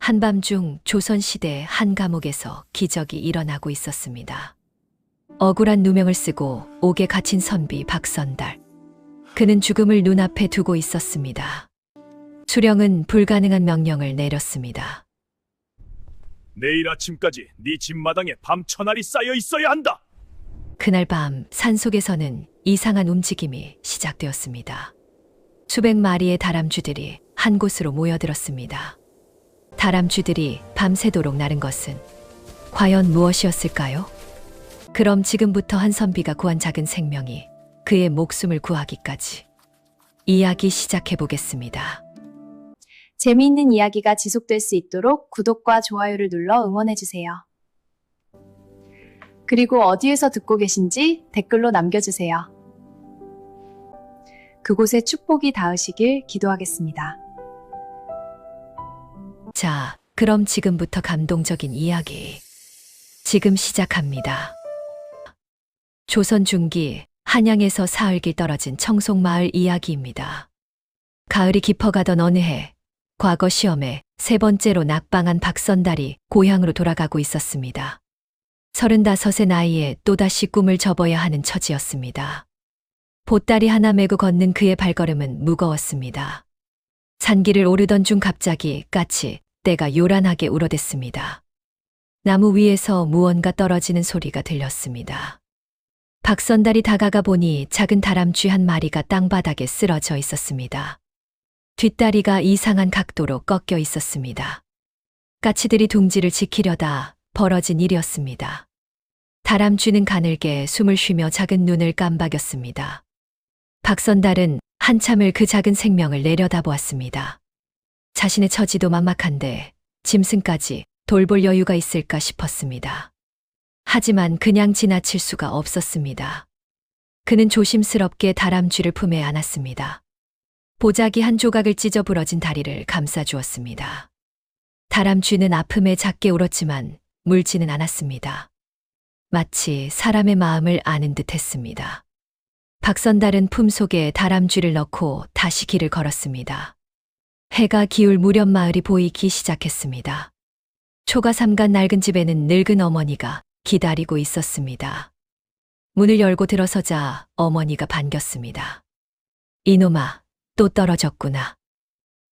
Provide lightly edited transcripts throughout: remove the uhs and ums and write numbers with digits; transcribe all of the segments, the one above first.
한밤중 조선시대 한 감옥에서 기적이 일어나고 있었습니다. 억울한 누명을 쓰고 옥에 갇힌 선비 박선달. 그는 죽음을 눈앞에 두고 있었습니다. 수령은 불가능한 명령을 내렸습니다. 내일 아침까지 네 집마당에 밤 천알이 쌓여 있어야 한다. 그날 밤 산속에서는 이상한 움직임이 시작되었습니다. 수백 마리의 다람쥐들이 한 곳으로 모여들었습니다. 다람쥐들이 밤새도록 나른 것은 과연 무엇이었을까요? 그럼 지금부터 한 선비가 구한 작은 생명이 그의 목숨을 구하기까지 이야기 시작해 보겠습니다. 재미있는 이야기가 지속될 수 있도록 구독과 좋아요를 눌러 응원해주세요. 그리고 어디에서 듣고 계신지 댓글로 남겨주세요. 그곳에 축복이 닿으시길 기도하겠습니다. 자, 그럼 지금부터 감동적인 이야기 지금 시작합니다. 조선 중기 한양에서 사흘길 떨어진 청송마을 이야기입니다. 가을이 깊어가던 어느 해, 과거 시험에 세 번째로 낙방한 박선달이 고향으로 돌아가고 있었습니다. 35의 나이에 또다시 꿈을 접어야 하는 처지였습니다. 보따리 하나 메고 걷는 그의 발걸음은 무거웠습니다. 산길을 오르던 중 갑자기 까치 떼가 요란하게 울어댔습니다. 나무 위에서 무언가 떨어지는 소리가 들렸습니다. 박선달이 다가가 보니 작은 다람쥐 한 마리가 땅바닥에 쓰러져 있었습니다. 뒷다리가 이상한 각도로 꺾여 있었습니다. 까치들이 둥지를 지키려다 벌어진 일이었습니다. 다람쥐는 가늘게 숨을 쉬며 작은 눈을 깜박였습니다. 박선달은 한참을 그 작은 생명을 내려다보았습니다. 자신의 처지도 막막한데 짐승까지 돌볼 여유가 있을까 싶었습니다. 하지만 그냥 지나칠 수가 없었습니다. 그는 조심스럽게 다람쥐를 품에 안았습니다. 보자기 한 조각을 찢어 부러진 다리를 감싸주었습니다. 다람쥐는 아픔에 작게 울었지만 물지는 않았습니다. 마치 사람의 마음을 아는 듯 했습니다. 박선달은 품속에 다람쥐를 넣고 다시 길을 걸었습니다. 해가 기울 무렵 마을이 보이기 시작했습니다. 초가 삼간 낡은 집에는 늙은 어머니가 기다리고 있었습니다. 문을 열고 들어서자 어머니가 반겼습니다. 이놈아, 또 떨어졌구나.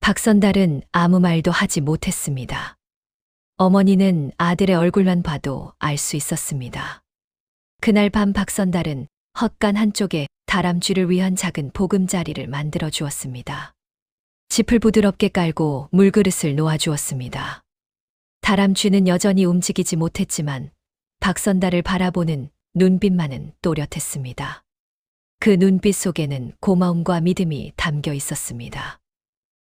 박선달은 아무 말도 하지 못했습니다. 어머니는 아들의 얼굴만 봐도 알 수 있었습니다. 그날 밤 박선달은 헛간 한쪽에 다람쥐를 위한 작은 보금자리를 만들어 주었습니다. 짚을 부드럽게 깔고 물그릇을 놓아 주었습니다. 다람쥐는 여전히 움직이지 못했지만 박선달을 바라보는 눈빛만은 또렷했습니다. 그 눈빛 속에는 고마움과 믿음이 담겨 있었습니다.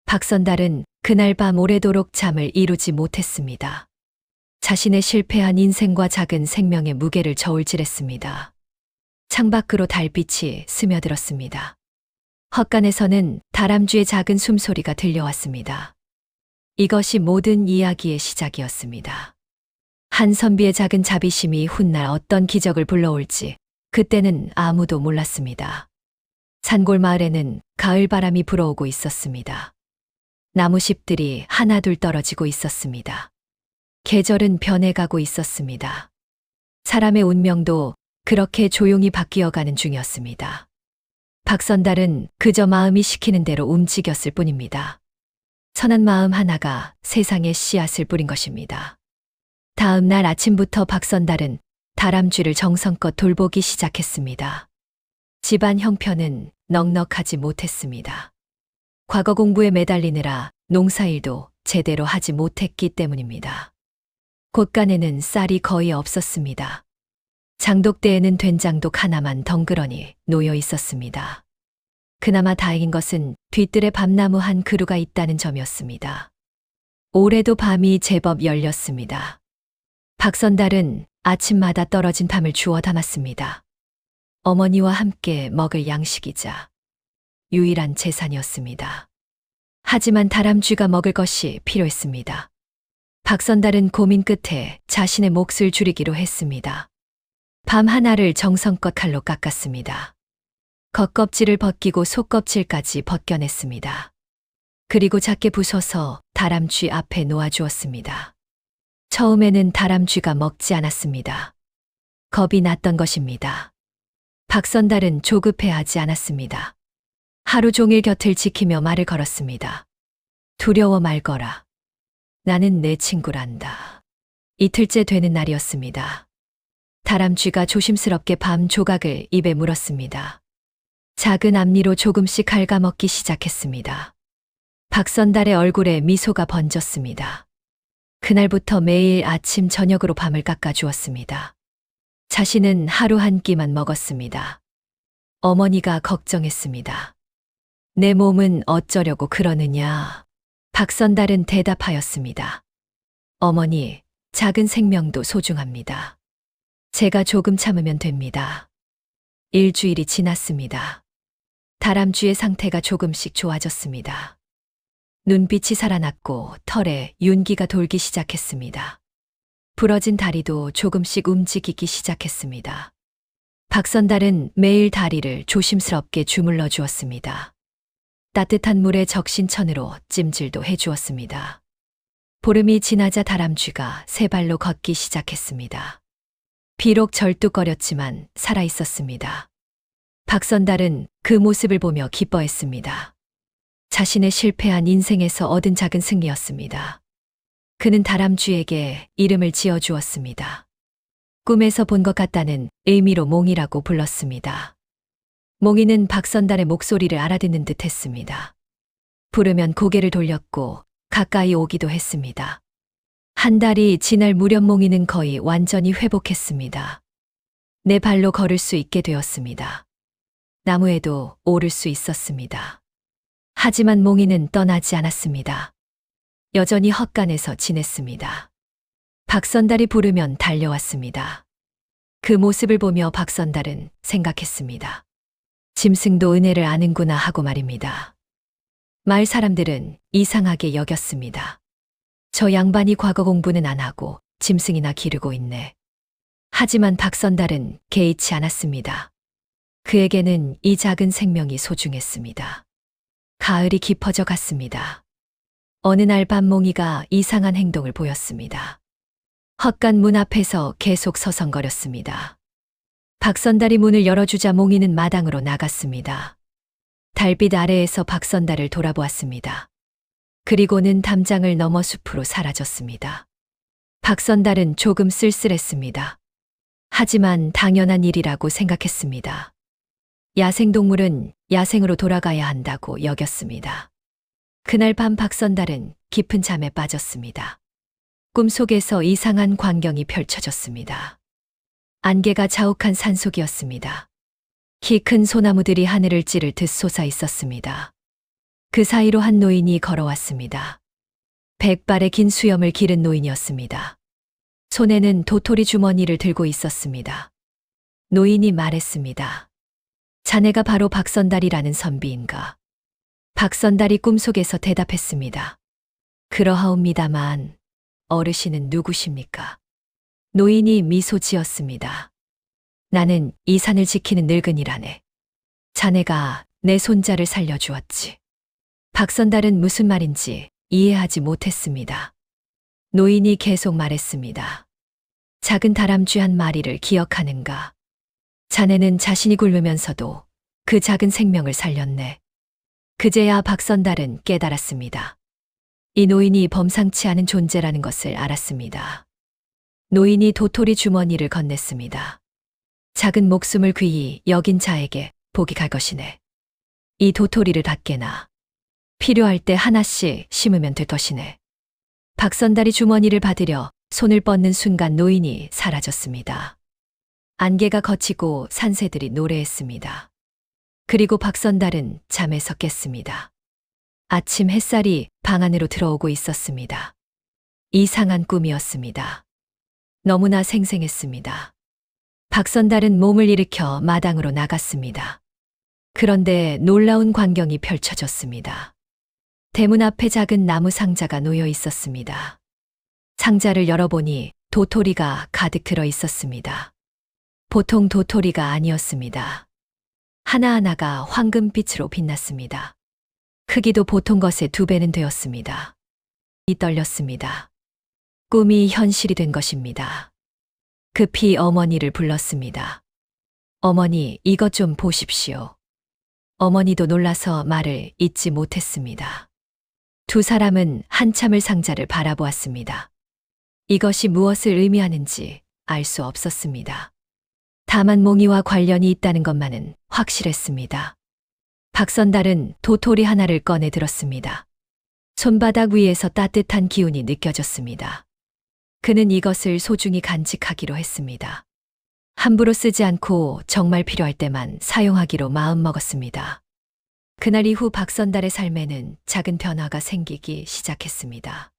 박선달은 그날 밤 오래도록 잠을 이루지 못했습니다. 자신의 실패한 인생과 작은 생명의 무게를 저울질했습니다. 창밖으로 달빛이 스며들었습니다. 헛간에서는 다람쥐의 작은 숨소리가 들려왔습니다. 이것이 모든 이야기의 시작이었습니다. 한 선비의 작은 자비심이 훗날 어떤 기적을 불러올지 그때는 아무도 몰랐습니다. 산골 마을에는 가을 바람이 불어오고 있었습니다. 나무십들이 하나둘 떨어지고 있었습니다. 계절은 변해가고 있었습니다. 사람의 운명도 그렇게 조용히 바뀌어가는 중이었습니다. 박선달은 그저 마음이 시키는 대로 움직였을 뿐입니다. 선한 마음 하나가 세상에 씨앗을 뿌린 것입니다. 다음 날 아침부터 박선달은 다람쥐를 정성껏 돌보기 시작했습니다. 집안 형편은 넉넉하지 못했습니다. 과거 공부에 매달리느라 농사일도 제대로 하지 못했기 때문입니다. 곳간에는 쌀이 거의 없었습니다. 장독대에는 된장독 하나만 덩그러니 놓여 있었습니다. 그나마 다행인 것은 뒤뜰에 밤나무 한 그루가 있다는 점이었습니다. 올해도 밤이 제법 열렸습니다. 박선달은 아침마다 떨어진 밤을 주워 담았습니다. 어머니와 함께 먹을 양식이자 유일한 재산이었습니다. 하지만 다람쥐가 먹을 것이 필요했습니다. 박선달은 고민 끝에 자신의 몫을 줄이기로 했습니다. 밤 하나를 정성껏 칼로 깎았습니다. 겉껍질을 벗기고 속껍질까지 벗겨냈습니다. 그리고 작게 부숴서 다람쥐 앞에 놓아주었습니다. 처음에는 다람쥐가 먹지 않았습니다. 겁이 났던 것입니다. 박선달은 조급해하지 않았습니다. 하루 종일 곁을 지키며 말을 걸었습니다. 두려워 말거라. 나는 내 친구란다. 이틀째 되는 날이었습니다. 다람쥐가 조심스럽게 밤 조각을 입에 물었습니다. 작은 앞니로 조금씩 갉아먹기 시작했습니다. 박선달의 얼굴에 미소가 번졌습니다. 그날부터 매일 아침 저녁으로 밤을 깎아주었습니다. 자신은 하루 한 끼만 먹었습니다. 어머니가 걱정했습니다. 내 몸은 어쩌려고 그러느냐. 박선달은 대답하였습니다. 어머니, 작은 생명도 소중합니다. 제가 조금 참으면 됩니다. 일주일이 지났습니다. 다람쥐의 상태가 조금씩 좋아졌습니다. 눈빛이 살아났고 털에 윤기가 돌기 시작했습니다. 부러진 다리도 조금씩 움직이기 시작했습니다. 박선달은 매일 다리를 조심스럽게 주물러 주었습니다. 따뜻한 물에 적신 천으로 찜질도 해주었습니다. 보름이 지나자 다람쥐가 세 발로 걷기 시작했습니다. 비록 절뚝거렸지만 살아있었습니다. 박선달은 그 모습을 보며 기뻐했습니다. 자신의 실패한 인생에서 얻은 작은 승리였습니다. 그는 다람쥐에게 이름을 지어주었습니다. 꿈에서 본 것 같다는 의미로 몽이라고 불렀습니다. 몽이는 박선달의 목소리를 알아듣는 듯 했습니다. 부르면 고개를 돌렸고 가까이 오기도 했습니다. 한 달이 지날 무렵 몽이는 거의 완전히 회복했습니다. 네 발로 걸을 수 있게 되었습니다. 나무에도 오를 수 있었습니다. 하지만 몽이는 떠나지 않았습니다. 여전히 헛간에서 지냈습니다. 박선달이 부르면 달려왔습니다. 그 모습을 보며 박선달은 생각했습니다. 짐승도 은혜를 아는구나 하고 말입니다. 마을 사람들은 이상하게 여겼습니다. 저 양반이 과거 공부는 안 하고 짐승이나 기르고 있네. 하지만 박선달은 개의치 않았습니다. 그에게는 이 작은 생명이 소중했습니다. 가을이 깊어져 갔습니다. 어느 날 밤 몽이가 이상한 행동을 보였습니다. 헛간 문 앞에서 계속 서성거렸습니다. 박선달이 문을 열어주자 몽이는 마당으로 나갔습니다. 달빛 아래에서 박선달을 돌아보았습니다. 그리고는 담장을 넘어 숲으로 사라졌습니다. 박선달은 조금 쓸쓸했습니다. 하지만 당연한 일이라고 생각했습니다. 야생동물은 야생으로 돌아가야 한다고 여겼습니다. 그날 밤 박선달은 깊은 잠에 빠졌습니다. 꿈속에서 이상한 광경이 펼쳐졌습니다. 안개가 자욱한 산속이었습니다. 키 큰 소나무들이 하늘을 찌를 듯 솟아 있었습니다. 그 사이로 한 노인이 걸어왔습니다. 백발의 긴 수염을 기른 노인이었습니다. 손에는 도토리 주머니를 들고 있었습니다. 노인이 말했습니다. 자네가 바로 박선달이라는 선비인가? 박선달이 꿈속에서 대답했습니다. 그러하옵니다만 어르신은 누구십니까? 노인이 미소 지었습니다. 나는 이 산을 지키는 늙은이라네. 자네가 내 손자를 살려주었지. 박선달은 무슨 말인지 이해하지 못했습니다. 노인이 계속 말했습니다. 작은 다람쥐 한 마리를 기억하는가? 자네는 자신이 굶으면서도 그 작은 생명을 살렸네. 그제야 박선달은 깨달았습니다. 이 노인이 범상치 않은 존재라는 것을 알았습니다. 노인이 도토리 주머니를 건넸습니다. 작은 목숨을 귀히 여긴 자에게 복이 갈 것이네. 이 도토리를 받게나. 필요할 때 하나씩 심으면 될 것이네. 박선달이 주머니를 받으려 손을 뻗는 순간 노인이 사라졌습니다. 안개가 걷히고 산새들이 노래했습니다. 그리고 박선달은 잠에서 깼습니다. 아침 햇살이 방 안으로 들어오고 있었습니다. 이상한 꿈이었습니다. 너무나 생생했습니다. 박선달은 몸을 일으켜 마당으로 나갔습니다. 그런데 놀라운 광경이 펼쳐졌습니다. 대문 앞에 작은 나무 상자가 놓여 있었습니다. 상자를 열어보니 도토리가 가득 들어 있었습니다. 보통 도토리가 아니었습니다. 하나하나가 황금빛으로 빛났습니다. 크기도 보통 것의 2배는 되었습니다. 이 떨렸습니다. 꿈이 현실이 된 것입니다. 급히 어머니를 불렀습니다. 어머니, 이것 좀 보십시오. 어머니도 놀라서 말을 잇지 못했습니다. 두 사람은 한참을 상자를 바라보았습니다. 이것이 무엇을 의미하는지 알 수 없었습니다. 다만 몽이와 관련이 있다는 것만은 확실했습니다. 박선달은 도토리 하나를 꺼내 들었습니다. 손바닥 위에서 따뜻한 기운이 느껴졌습니다. 그는 이것을 소중히 간직하기로 했습니다. 함부로 쓰지 않고 정말 필요할 때만 사용하기로 마음먹었습니다. 그날 이후 박선달의 삶에는 작은 변화가 생기기 시작했습니다.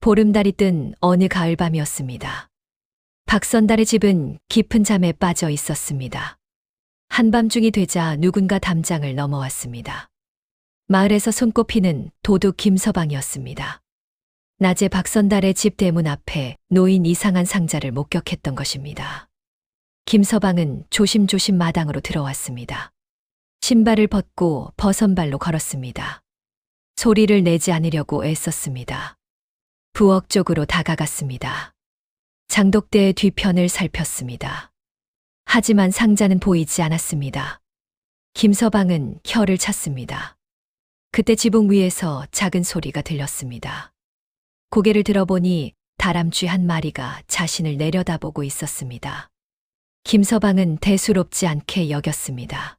보름달이 뜬 어느 가을밤이었습니다. 박선달의 집은 깊은 잠에 빠져 있었습니다. 한밤중이 되자 누군가 담장을 넘어왔습니다. 마을에서 손꼽히는 도둑 김서방이었습니다. 낮에 박선달의 집 대문 앞에 놓인 이상한 상자를 목격했던 것입니다. 김서방은 조심조심 마당으로 들어왔습니다. 신발을 벗고 버선발로 걸었습니다. 소리를 내지 않으려고 애썼습니다. 부엌 쪽으로 다가갔습니다. 장독대의 뒤편을 살폈습니다. 하지만 상자는 보이지 않았습니다. 김서방은 혀를 찼습니다. 그때 지붕 위에서 작은 소리가 들렸습니다. 고개를 들어보니 다람쥐 한 마리가 자신을 내려다보고 있었습니다. 김서방은 대수롭지 않게 여겼습니다.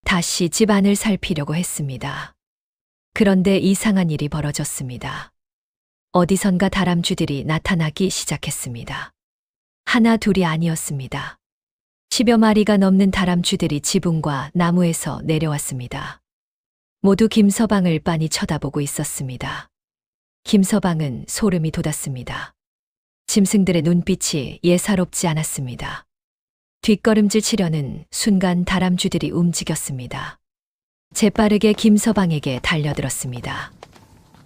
다시 집 안을 살피려고 했습니다. 그런데 이상한 일이 벌어졌습니다. 어디선가 다람쥐들이 나타나기 시작했습니다. 하나 둘이 아니었습니다. 10여 마리가 넘는 다람쥐들이 지붕과 나무에서 내려왔습니다. 모두 김서방을 빤히 쳐다보고 있었습니다. 김서방은 소름이 돋았습니다. 짐승들의 눈빛이 예사롭지 않았습니다. 뒷걸음질 치려는 순간 다람쥐들이 움직였습니다. 재빠르게 김서방에게 달려들었습니다.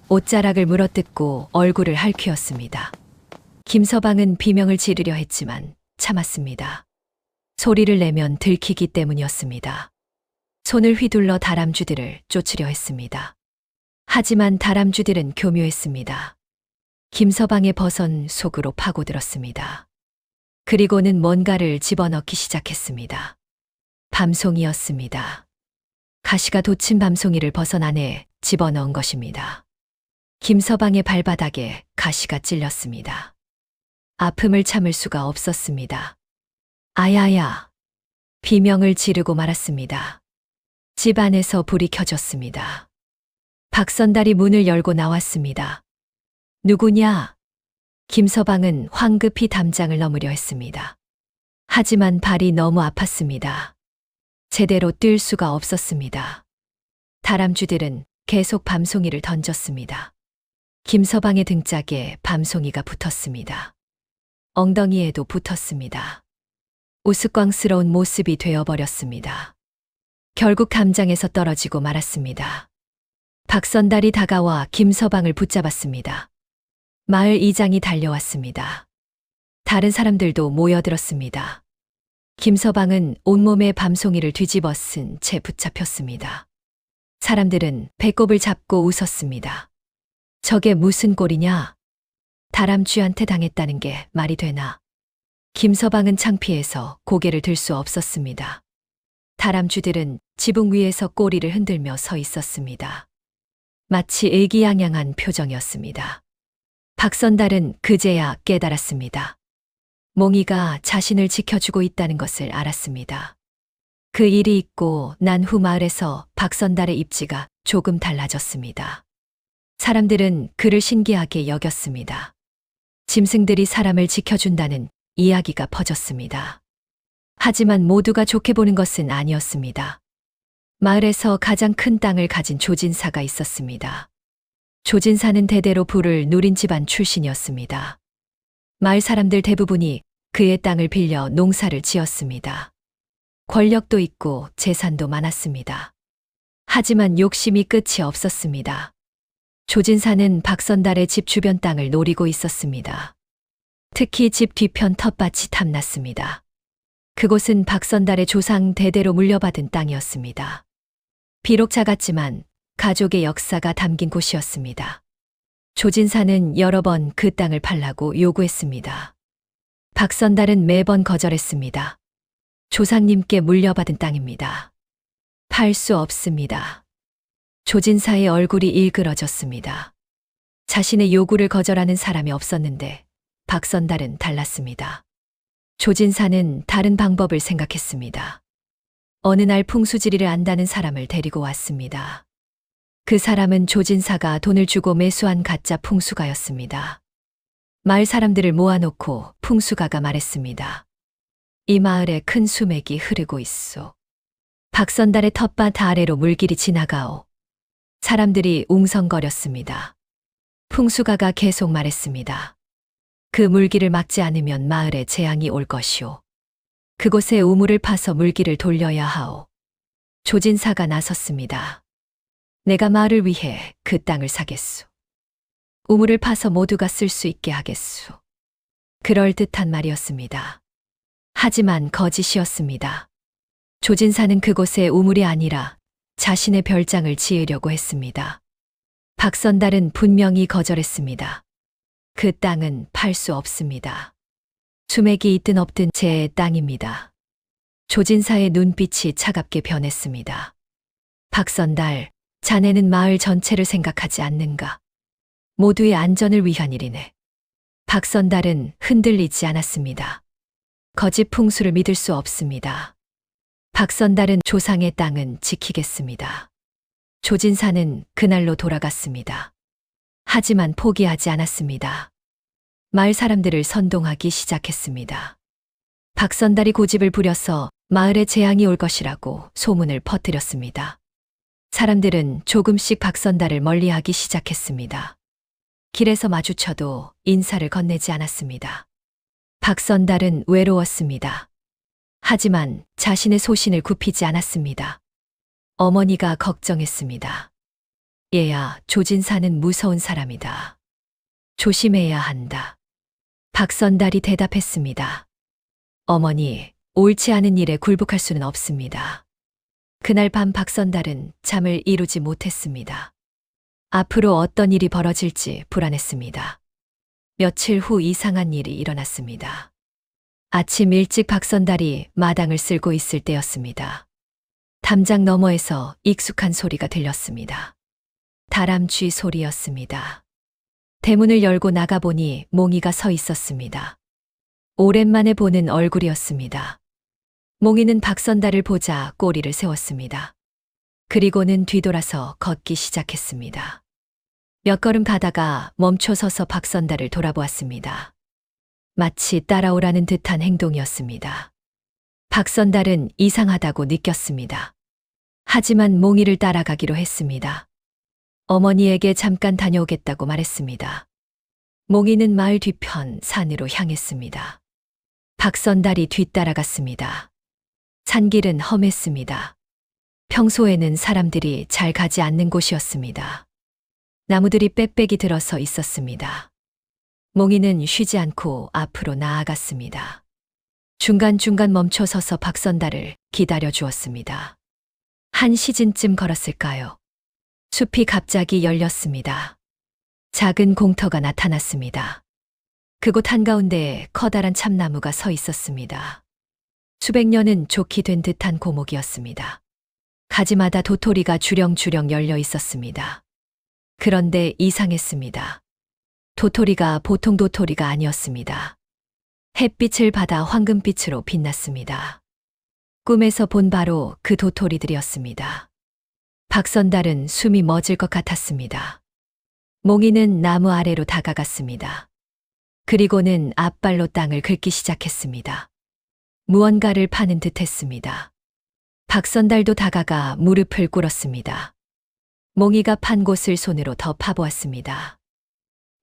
옷자락을 물어뜯고 얼굴을 핥히었습니다. 김서방은 비명을 지르려 했지만 참았습니다. 소리를 내면 들키기 때문이었습니다. 손을 휘둘러 다람쥐들을 쫓으려 했습니다. 하지만 다람쥐들은 교묘했습니다. 김서방의 버선 속으로 파고들었습니다. 그리고는 뭔가를 집어넣기 시작했습니다. 밤송이였습니다. 가시가 돋친 밤송이를 버선 안에 집어넣은 것입니다. 김서방의 발바닥에 가시가 찔렸습니다. 아픔을 참을 수가 없었습니다. 아야야! 비명을 지르고 말았습니다. 집 안에서 불이 켜졌습니다. 박선달이 문을 열고 나왔습니다. 누구냐? 김서방은 황급히 담장을 넘으려 했습니다. 하지만 발이 너무 아팠습니다. 제대로 뛸 수가 없었습니다. 다람쥐들은 계속 밤송이를 던졌습니다. 김서방의 등짝에 밤송이가 붙었습니다. 엉덩이에도 붙었습니다. 우스꽝스러운 모습이 되어버렸습니다. 결국 담장에서 떨어지고 말았습니다. 박선달이 다가와 김서방을 붙잡았습니다. 마을 이장이 달려왔습니다. 다른 사람들도 모여들었습니다. 김서방은 온몸에 밤송이를 뒤집어 쓴 채 붙잡혔습니다. 사람들은 배꼽을 잡고 웃었습니다. 저게 무슨 꼴이냐? 다람쥐한테 당했다는 게 말이 되나? 김서방은 창피해서 고개를 들 수 없었습니다. 다람쥐들은 지붕 위에서 꼬리를 흔들며 서 있었습니다. 마치 의기양양한 표정이었습니다. 박선달은 그제야 깨달았습니다. 몽이가 자신을 지켜주고 있다는 것을 알았습니다. 그 일이 있고 난 후 마을에서 박선달의 입지가 조금 달라졌습니다. 사람들은 그를 신기하게 여겼습니다. 짐승들이 사람을 지켜준다는 이야기가 퍼졌습니다. 하지만 모두가 좋게 보는 것은 아니었습니다. 마을에서 가장 큰 땅을 가진 조진사가 있었습니다. 조진사는 대대로 부를 누린 집안 출신이었습니다. 마을 사람들 대부분이 그의 땅을 빌려 농사를 지었습니다. 권력도 있고 재산도 많았습니다. 하지만 욕심이 끝이 없었습니다. 조진사는 박선달의 집 주변 땅을 노리고 있었습니다. 특히 집 뒤편 텃밭이 탐났습니다. 그곳은 박선달의 조상 대대로 물려받은 땅이었습니다. 비록 작았지만 가족의 역사가 담긴 곳이었습니다. 조진사는 여러 번 그 땅을 팔라고 요구했습니다. 박선달은 매번 거절했습니다. 조상님께 물려받은 땅입니다. 팔 수 없습니다. 조진사의 얼굴이 일그러졌습니다. 자신의 요구를 거절하는 사람이 없었는데 박선달은 달랐습니다. 조진사는 다른 방법을 생각했습니다. 어느 날 풍수지리를 안다는 사람을 데리고 왔습니다. 그 사람은 조진사가 돈을 주고 매수한 가짜 풍수가였습니다. 마을 사람들을 모아놓고 풍수가가 말했습니다. 이 마을에 큰 수맥이 흐르고 있소. 박선달의 텃밭 아래로 물길이 지나가오. 사람들이 웅성거렸습니다. 풍수가가 계속 말했습니다. 그 물길을 막지 않으면 마을에 재앙이 올 것이오. 그곳에 우물을 파서 물길을 돌려야 하오. 조진사가 나섰습니다. 내가 마을을 위해 그 땅을 사겠소. 우물을 파서 모두가 쓸 수 있게 하겠소. 그럴듯한 말이었습니다. 하지만 거짓이었습니다. 조진사는 그곳에 우물이 아니라 자신의 별장을 지으려고 했습니다. 박선달은 분명히 거절했습니다. 그 땅은 팔 수 없습니다. 수맥이 있든 없든 제 땅입니다. 조진사의 눈빛이 차갑게 변했습니다. 박선달, 자네는 마을 전체를 생각하지 않는가? 모두의 안전을 위한 일이네. 박선달은 흔들리지 않았습니다. 거짓 풍수를 믿을 수 없습니다. 박선달은 조상의 땅은 지키겠습니다. 조진사는 그날로 돌아갔습니다. 하지만 포기하지 않았습니다. 마을 사람들을 선동하기 시작했습니다. 박선달이 고집을 부려서 마을에 재앙이 올 것이라고 소문을 퍼뜨렸습니다. 사람들은 조금씩 박선달을 멀리하기 시작했습니다. 길에서 마주쳐도 인사를 건네지 않았습니다. 박선달은 외로웠습니다. 하지만 자신의 소신을 굽히지 않았습니다. 어머니가 걱정했습니다. 얘야, 조진사는 무서운 사람이다. 조심해야 한다. 박선달이 대답했습니다. 어머니, 옳지 않은 일에 굴복할 수는 없습니다. 그날 밤 박선달은 잠을 이루지 못했습니다. 앞으로 어떤 일이 벌어질지 불안했습니다. 며칠 후 이상한 일이 일어났습니다. 아침 일찍 박선달이 마당을 쓸고 있을 때였습니다. 담장 너머에서 익숙한 소리가 들렸습니다. 다람쥐 소리였습니다. 대문을 열고 나가보니 몽이가 서 있었습니다. 오랜만에 보는 얼굴이었습니다. 몽이는 박선달을 보자 꼬리를 세웠습니다. 그리고는 뒤돌아서 걷기 시작했습니다. 몇 걸음 가다가 멈춰서서 박선달을 돌아보았습니다. 마치 따라오라는 듯한 행동이었습니다. 박선달은 이상하다고 느꼈습니다. 하지만 몽이를 따라가기로 했습니다. 어머니에게 잠깐 다녀오겠다고 말했습니다. 몽이는 마을 뒤편 산으로 향했습니다. 박선달이 뒤따라갔습니다. 산길은 험했습니다. 평소에는 사람들이 잘 가지 않는 곳이었습니다. 나무들이 빽빽이 들어서 있었습니다. 몽이는 쉬지 않고 앞으로 나아갔습니다. 중간중간 멈춰서서 박선달을 기다려 주었습니다. 한 시즌쯤 걸었을까요? 숲이 갑자기 열렸습니다. 작은 공터가 나타났습니다. 그곳 한가운데에 커다란 참나무가 서 있었습니다. 수백 년은 좋게 된 듯한 고목이었습니다. 가지마다 도토리가 주렁주렁 열려 있었습니다. 그런데 이상했습니다. 도토리가 보통 도토리가 아니었습니다. 햇빛을 받아 황금빛으로 빛났습니다. 꿈에서 본 바로 그 도토리들이었습니다. 박선달은 숨이 멎을 것 같았습니다. 몽이는 나무 아래로 다가갔습니다. 그리고는 앞발로 땅을 긁기 시작했습니다. 무언가를 파는 듯 했습니다. 박선달도 다가가 무릎을 꿇었습니다. 몽이가 판 곳을 손으로 더 파보았습니다.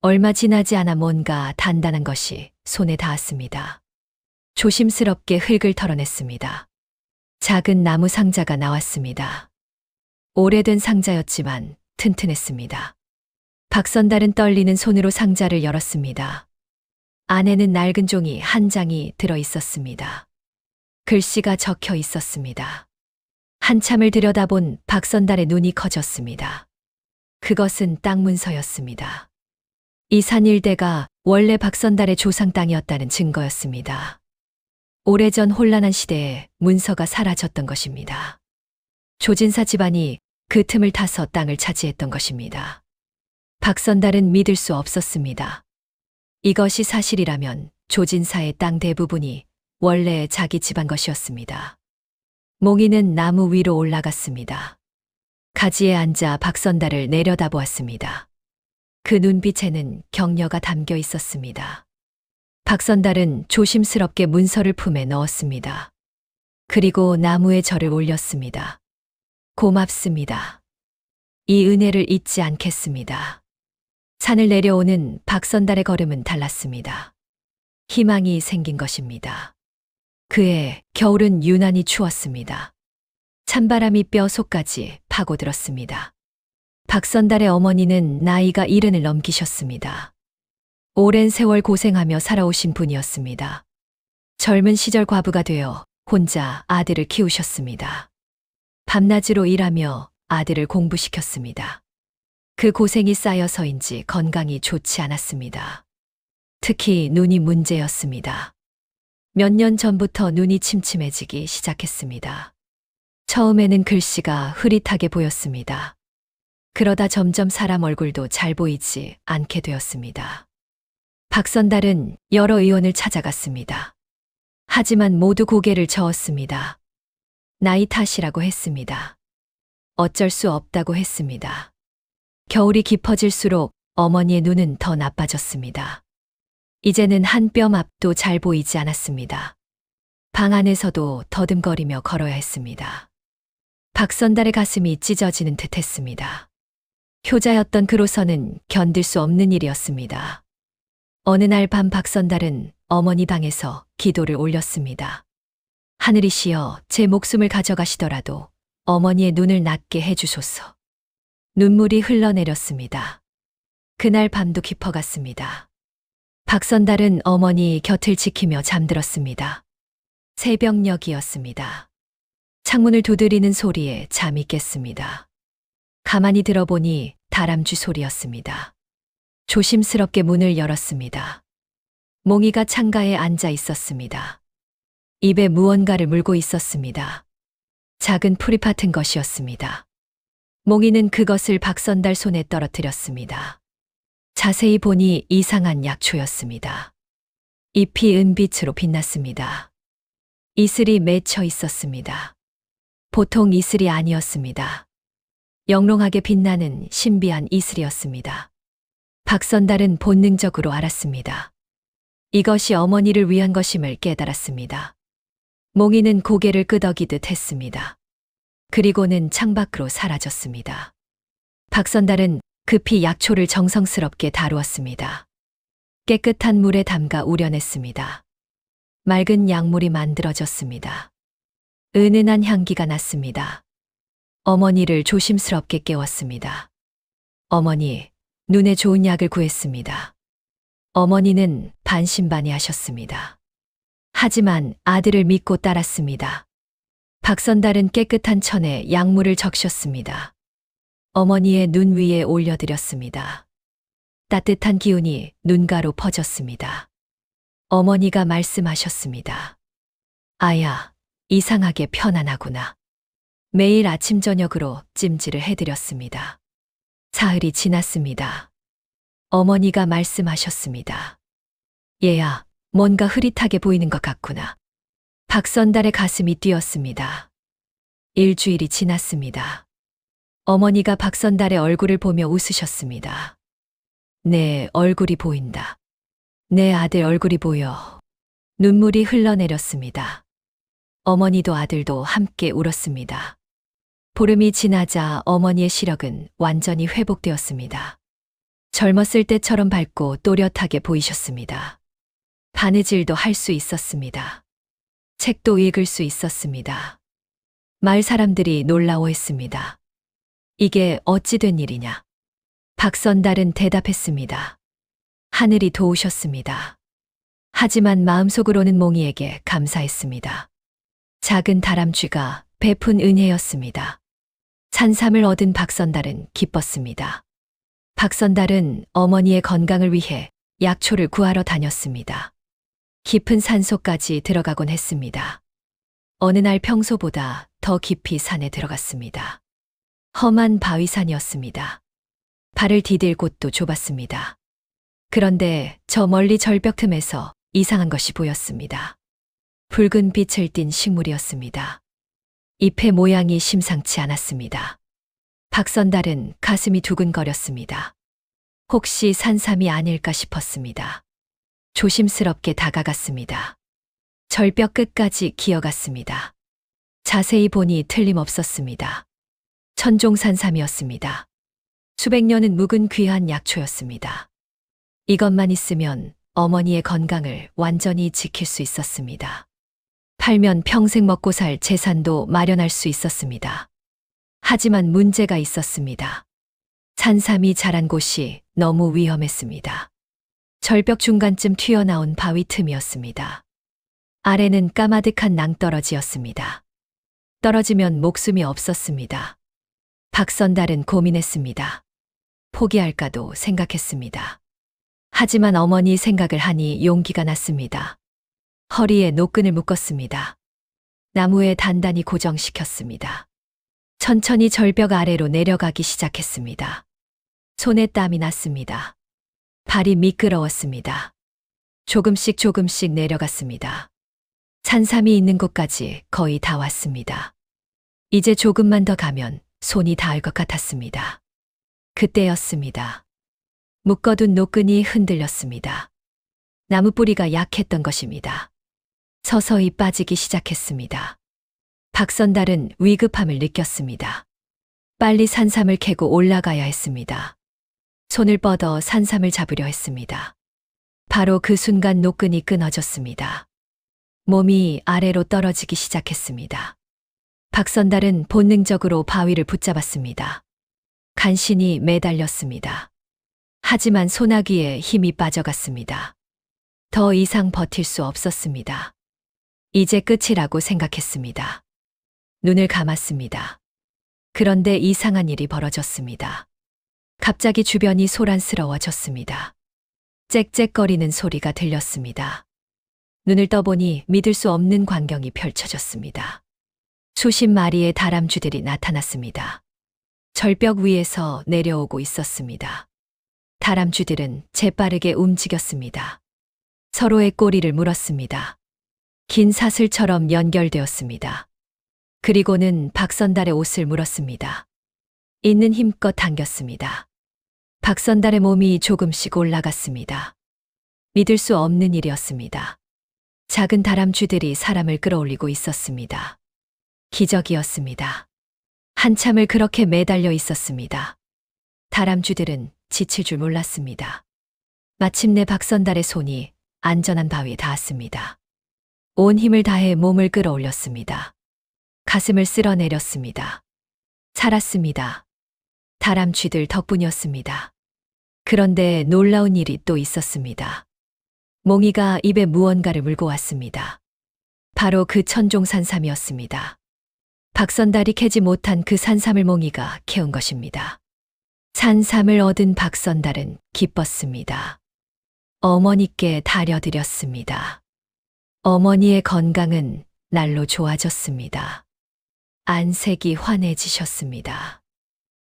얼마 지나지 않아 뭔가 단단한 것이 손에 닿았습니다. 조심스럽게 흙을 털어냈습니다. 작은 나무 상자가 나왔습니다. 오래된 상자였지만 튼튼했습니다. 박선달은 떨리는 손으로 상자를 열었습니다. 안에는 낡은 종이 한 장이 들어 있었습니다. 글씨가 적혀 있었습니다. 한참을 들여다본 박선달의 눈이 커졌습니다. 그것은 땅 문서였습니다. 이 산 일대가 원래 박선달의 조상 땅이었다는 증거였습니다. 오래전 혼란한 시대에 문서가 사라졌던 것입니다. 조진사 집안이 그 틈을 타서 땅을 차지했던 것입니다. 박선달은 믿을 수 없었습니다. 이것이 사실이라면 조진사의 땅 대부분이 원래 자기 집안 것이었습니다. 몽이는 나무 위로 올라갔습니다. 가지에 앉아 박선달을 내려다보았습니다. 그 눈빛에는 격려가 담겨 있었습니다. 박선달은 조심스럽게 문서를 품에 넣었습니다. 그리고 나무에 절을 올렸습니다. 고맙습니다. 이 은혜를 잊지 않겠습니다. 산을 내려오는 박선달의 걸음은 달랐습니다. 희망이 생긴 것입니다. 그해 겨울은 유난히 추웠습니다. 찬바람이 뼈 속까지 파고들었습니다. 박선달의 어머니는 나이가 70을 넘기셨습니다. 오랜 세월 고생하며 살아오신 분이었습니다. 젊은 시절 과부가 되어 혼자 아들을 키우셨습니다. 밤낮으로 일하며 아들을 공부시켰습니다. 그 고생이 쌓여서인지 건강이 좋지 않았습니다. 특히 눈이 문제였습니다. 몇 년 전부터 눈이 침침해지기 시작했습니다. 처음에는 글씨가 흐릿하게 보였습니다. 그러다 점점 사람 얼굴도 잘 보이지 않게 되었습니다. 박선달은 여러 의원을 찾아갔습니다. 하지만 모두 고개를 저었습니다. 나이 탓이라고 했습니다. 어쩔 수 없다고 했습니다. 겨울이 깊어질수록 어머니의 눈은 더 나빠졌습니다. 이제는 한 뼘 앞도 잘 보이지 않았습니다. 방 안에서도 더듬거리며 걸어야 했습니다. 박선달의 가슴이 찢어지는 듯 했습니다. 효자였던 그로서는 견딜 수 없는 일이었습니다. 어느 날 밤 박선달은 어머니 방에서 기도를 올렸습니다. 하늘이시여, 제 목숨을 가져가시더라도 어머니의 눈을 낫게 해주소서. 눈물이 흘러내렸습니다. 그날 밤도 깊어갔습니다. 박선달은 어머니 곁을 지키며 잠들었습니다. 새벽녘이었습니다. 창문을 두드리는 소리에 잠이 깼습니다. 가만히 들어보니 다람쥐 소리였습니다. 조심스럽게 문을 열었습니다. 몽이가 창가에 앉아 있었습니다. 입에 무언가를 물고 있었습니다. 작은 풀잎 같은 것이었습니다. 몽이는 그것을 박선달 손에 떨어뜨렸습니다. 자세히 보니 이상한 약초였습니다. 잎이 은빛으로 빛났습니다. 이슬이 맺혀 있었습니다. 보통 이슬이 아니었습니다. 영롱하게 빛나는 신비한 이슬이었습니다. 박선달은 본능적으로 알았습니다. 이것이 어머니를 위한 것임을 깨달았습니다. 몽이는 고개를 끄덕이듯 했습니다. 그리고는 창밖으로 사라졌습니다. 박선달은 급히 약초를 정성스럽게 다루었습니다. 깨끗한 물에 담가 우려냈습니다. 맑은 약물이 만들어졌습니다. 은은한 향기가 났습니다. 어머니를 조심스럽게 깨웠습니다. 어머니, 눈에 좋은 약을 구했습니다. 어머니는 반신반의하셨습니다. 하지만 아들을 믿고 따랐습니다. 박선달은 깨끗한 천에 약물을 적셨습니다. 어머니의 눈 위에 올려드렸습니다. 따뜻한 기운이 눈가로 퍼졌습니다. 어머니가 말씀하셨습니다. 아야, 이상하게 편안하구나. 매일 아침 저녁으로 찜질을 해드렸습니다. 사흘이 지났습니다. 어머니가 말씀하셨습니다. 얘야, 뭔가 흐릿하게 보이는 것 같구나. 박선달의 가슴이 뛰었습니다. 일주일이 지났습니다. 어머니가 박선달의 얼굴을 보며 웃으셨습니다. 내 얼굴이 보인다. 내 아들 얼굴이 보여. 눈물이 흘러내렸습니다. 어머니도 아들도 함께 울었습니다. 보름이 지나자 어머니의 시력은 완전히 회복되었습니다. 젊었을 때처럼 밝고 또렷하게 보이셨습니다. 바느질도 할 수 있었습니다. 책도 읽을 수 있었습니다. 마을 사람들이 놀라워했습니다. 이게 어찌 된 일이냐? 박선달은 대답했습니다. 하늘이 도우셨습니다. 하지만 마음속으로는 몽이에게 감사했습니다. 작은 다람쥐가 베푼 은혜였습니다. 산삼을 얻은 박선달은 기뻤습니다. 박선달은 어머니의 건강을 위해 약초를 구하러 다녔습니다. 깊은 산속까지 들어가곤 했습니다. 어느 날 평소보다 더 깊이 산에 들어갔습니다. 험한 바위산이었습니다. 발을 디딜 곳도 좁았습니다. 그런데 저 멀리 절벽 틈에서 이상한 것이 보였습니다. 붉은 빛을 띤 식물이었습니다. 잎의 모양이 심상치 않았습니다. 박선달은 가슴이 두근거렸습니다. 혹시 산삼이 아닐까 싶었습니다. 조심스럽게 다가갔습니다. 절벽 끝까지 기어갔습니다. 자세히 보니 틀림없었습니다. 천종산삼이었습니다. 수백 년은 묵은 귀한 약초였습니다. 이것만 있으면 어머니의 건강을 완전히 지킬 수 있었습니다. 팔면 평생 먹고 살 재산도 마련할 수 있었습니다. 하지만 문제가 있었습니다. 산삼이 자란 곳이 너무 위험했습니다. 절벽 중간쯤 튀어나온 바위 틈이었습니다. 아래는 까마득한 낭떠러지였습니다. 떨어지면 목숨이 없었습니다. 박선달은 고민했습니다. 포기할까도 생각했습니다. 하지만 어머니 생각을 하니 용기가 났습니다. 허리에 노끈을 묶었습니다. 나무에 단단히 고정시켰습니다. 천천히 절벽 아래로 내려가기 시작했습니다. 손에 땀이 났습니다. 발이 미끄러웠습니다. 조금씩 내려갔습니다. 산삼이 있는 곳까지 거의 다 왔습니다. 이제 조금만 더 가면 손이 닿을 것 같았습니다. 그때였습니다. 묶어둔 노끈이 흔들렸습니다. 나무 뿌리가 약했던 것입니다. 서서히 빠지기 시작했습니다. 박선달은 위급함을 느꼈습니다. 빨리 산삼을 캐고 올라가야 했습니다. 손을 뻗어 산삼을 잡으려 했습니다. 바로 그 순간 노끈이 끊어졌습니다. 몸이 아래로 떨어지기 시작했습니다. 박선달은 본능적으로 바위를 붙잡았습니다. 간신히 매달렸습니다. 하지만 소나기에 힘이 빠져갔습니다. 더 이상 버틸 수 없었습니다. 이제 끝이라고 생각했습니다. 눈을 감았습니다. 그런데 이상한 일이 벌어졌습니다. 갑자기 주변이 소란스러워졌습니다. 짹짹거리는 소리가 들렸습니다. 눈을 떠보니 믿을 수 없는 광경이 펼쳐졌습니다. 수십 마리의 다람쥐들이 나타났습니다. 절벽 위에서 내려오고 있었습니다. 다람쥐들은 재빠르게 움직였습니다. 서로의 꼬리를 물었습니다. 긴 사슬처럼 연결되었습니다. 그리고는 박선달의 옷을 물었습니다. 있는 힘껏 당겼습니다. 박선달의 몸이 조금씩 올라갔습니다. 믿을 수 없는 일이었습니다. 작은 다람쥐들이 사람을 끌어올리고 있었습니다. 기적이었습니다. 한참을 그렇게 매달려 있었습니다. 다람쥐들은 지칠 줄 몰랐습니다. 마침내 박선달의 손이 안전한 바위에 닿았습니다. 온 힘을 다해 몸을 끌어올렸습니다. 가슴을 쓸어내렸습니다. 살았습니다. 다람쥐들 덕분이었습니다. 그런데 놀라운 일이 또 있었습니다. 몽이가 입에 무언가를 물고 왔습니다. 바로 그 천종산삼이었습니다. 박선달이 캐지 못한 그 산삼을 몽이가 캐온 것입니다. 산삼을 얻은 박선달은 기뻤습니다. 어머니께 다려드렸습니다. 어머니의 건강은 날로 좋아졌습니다. 안색이 환해지셨습니다.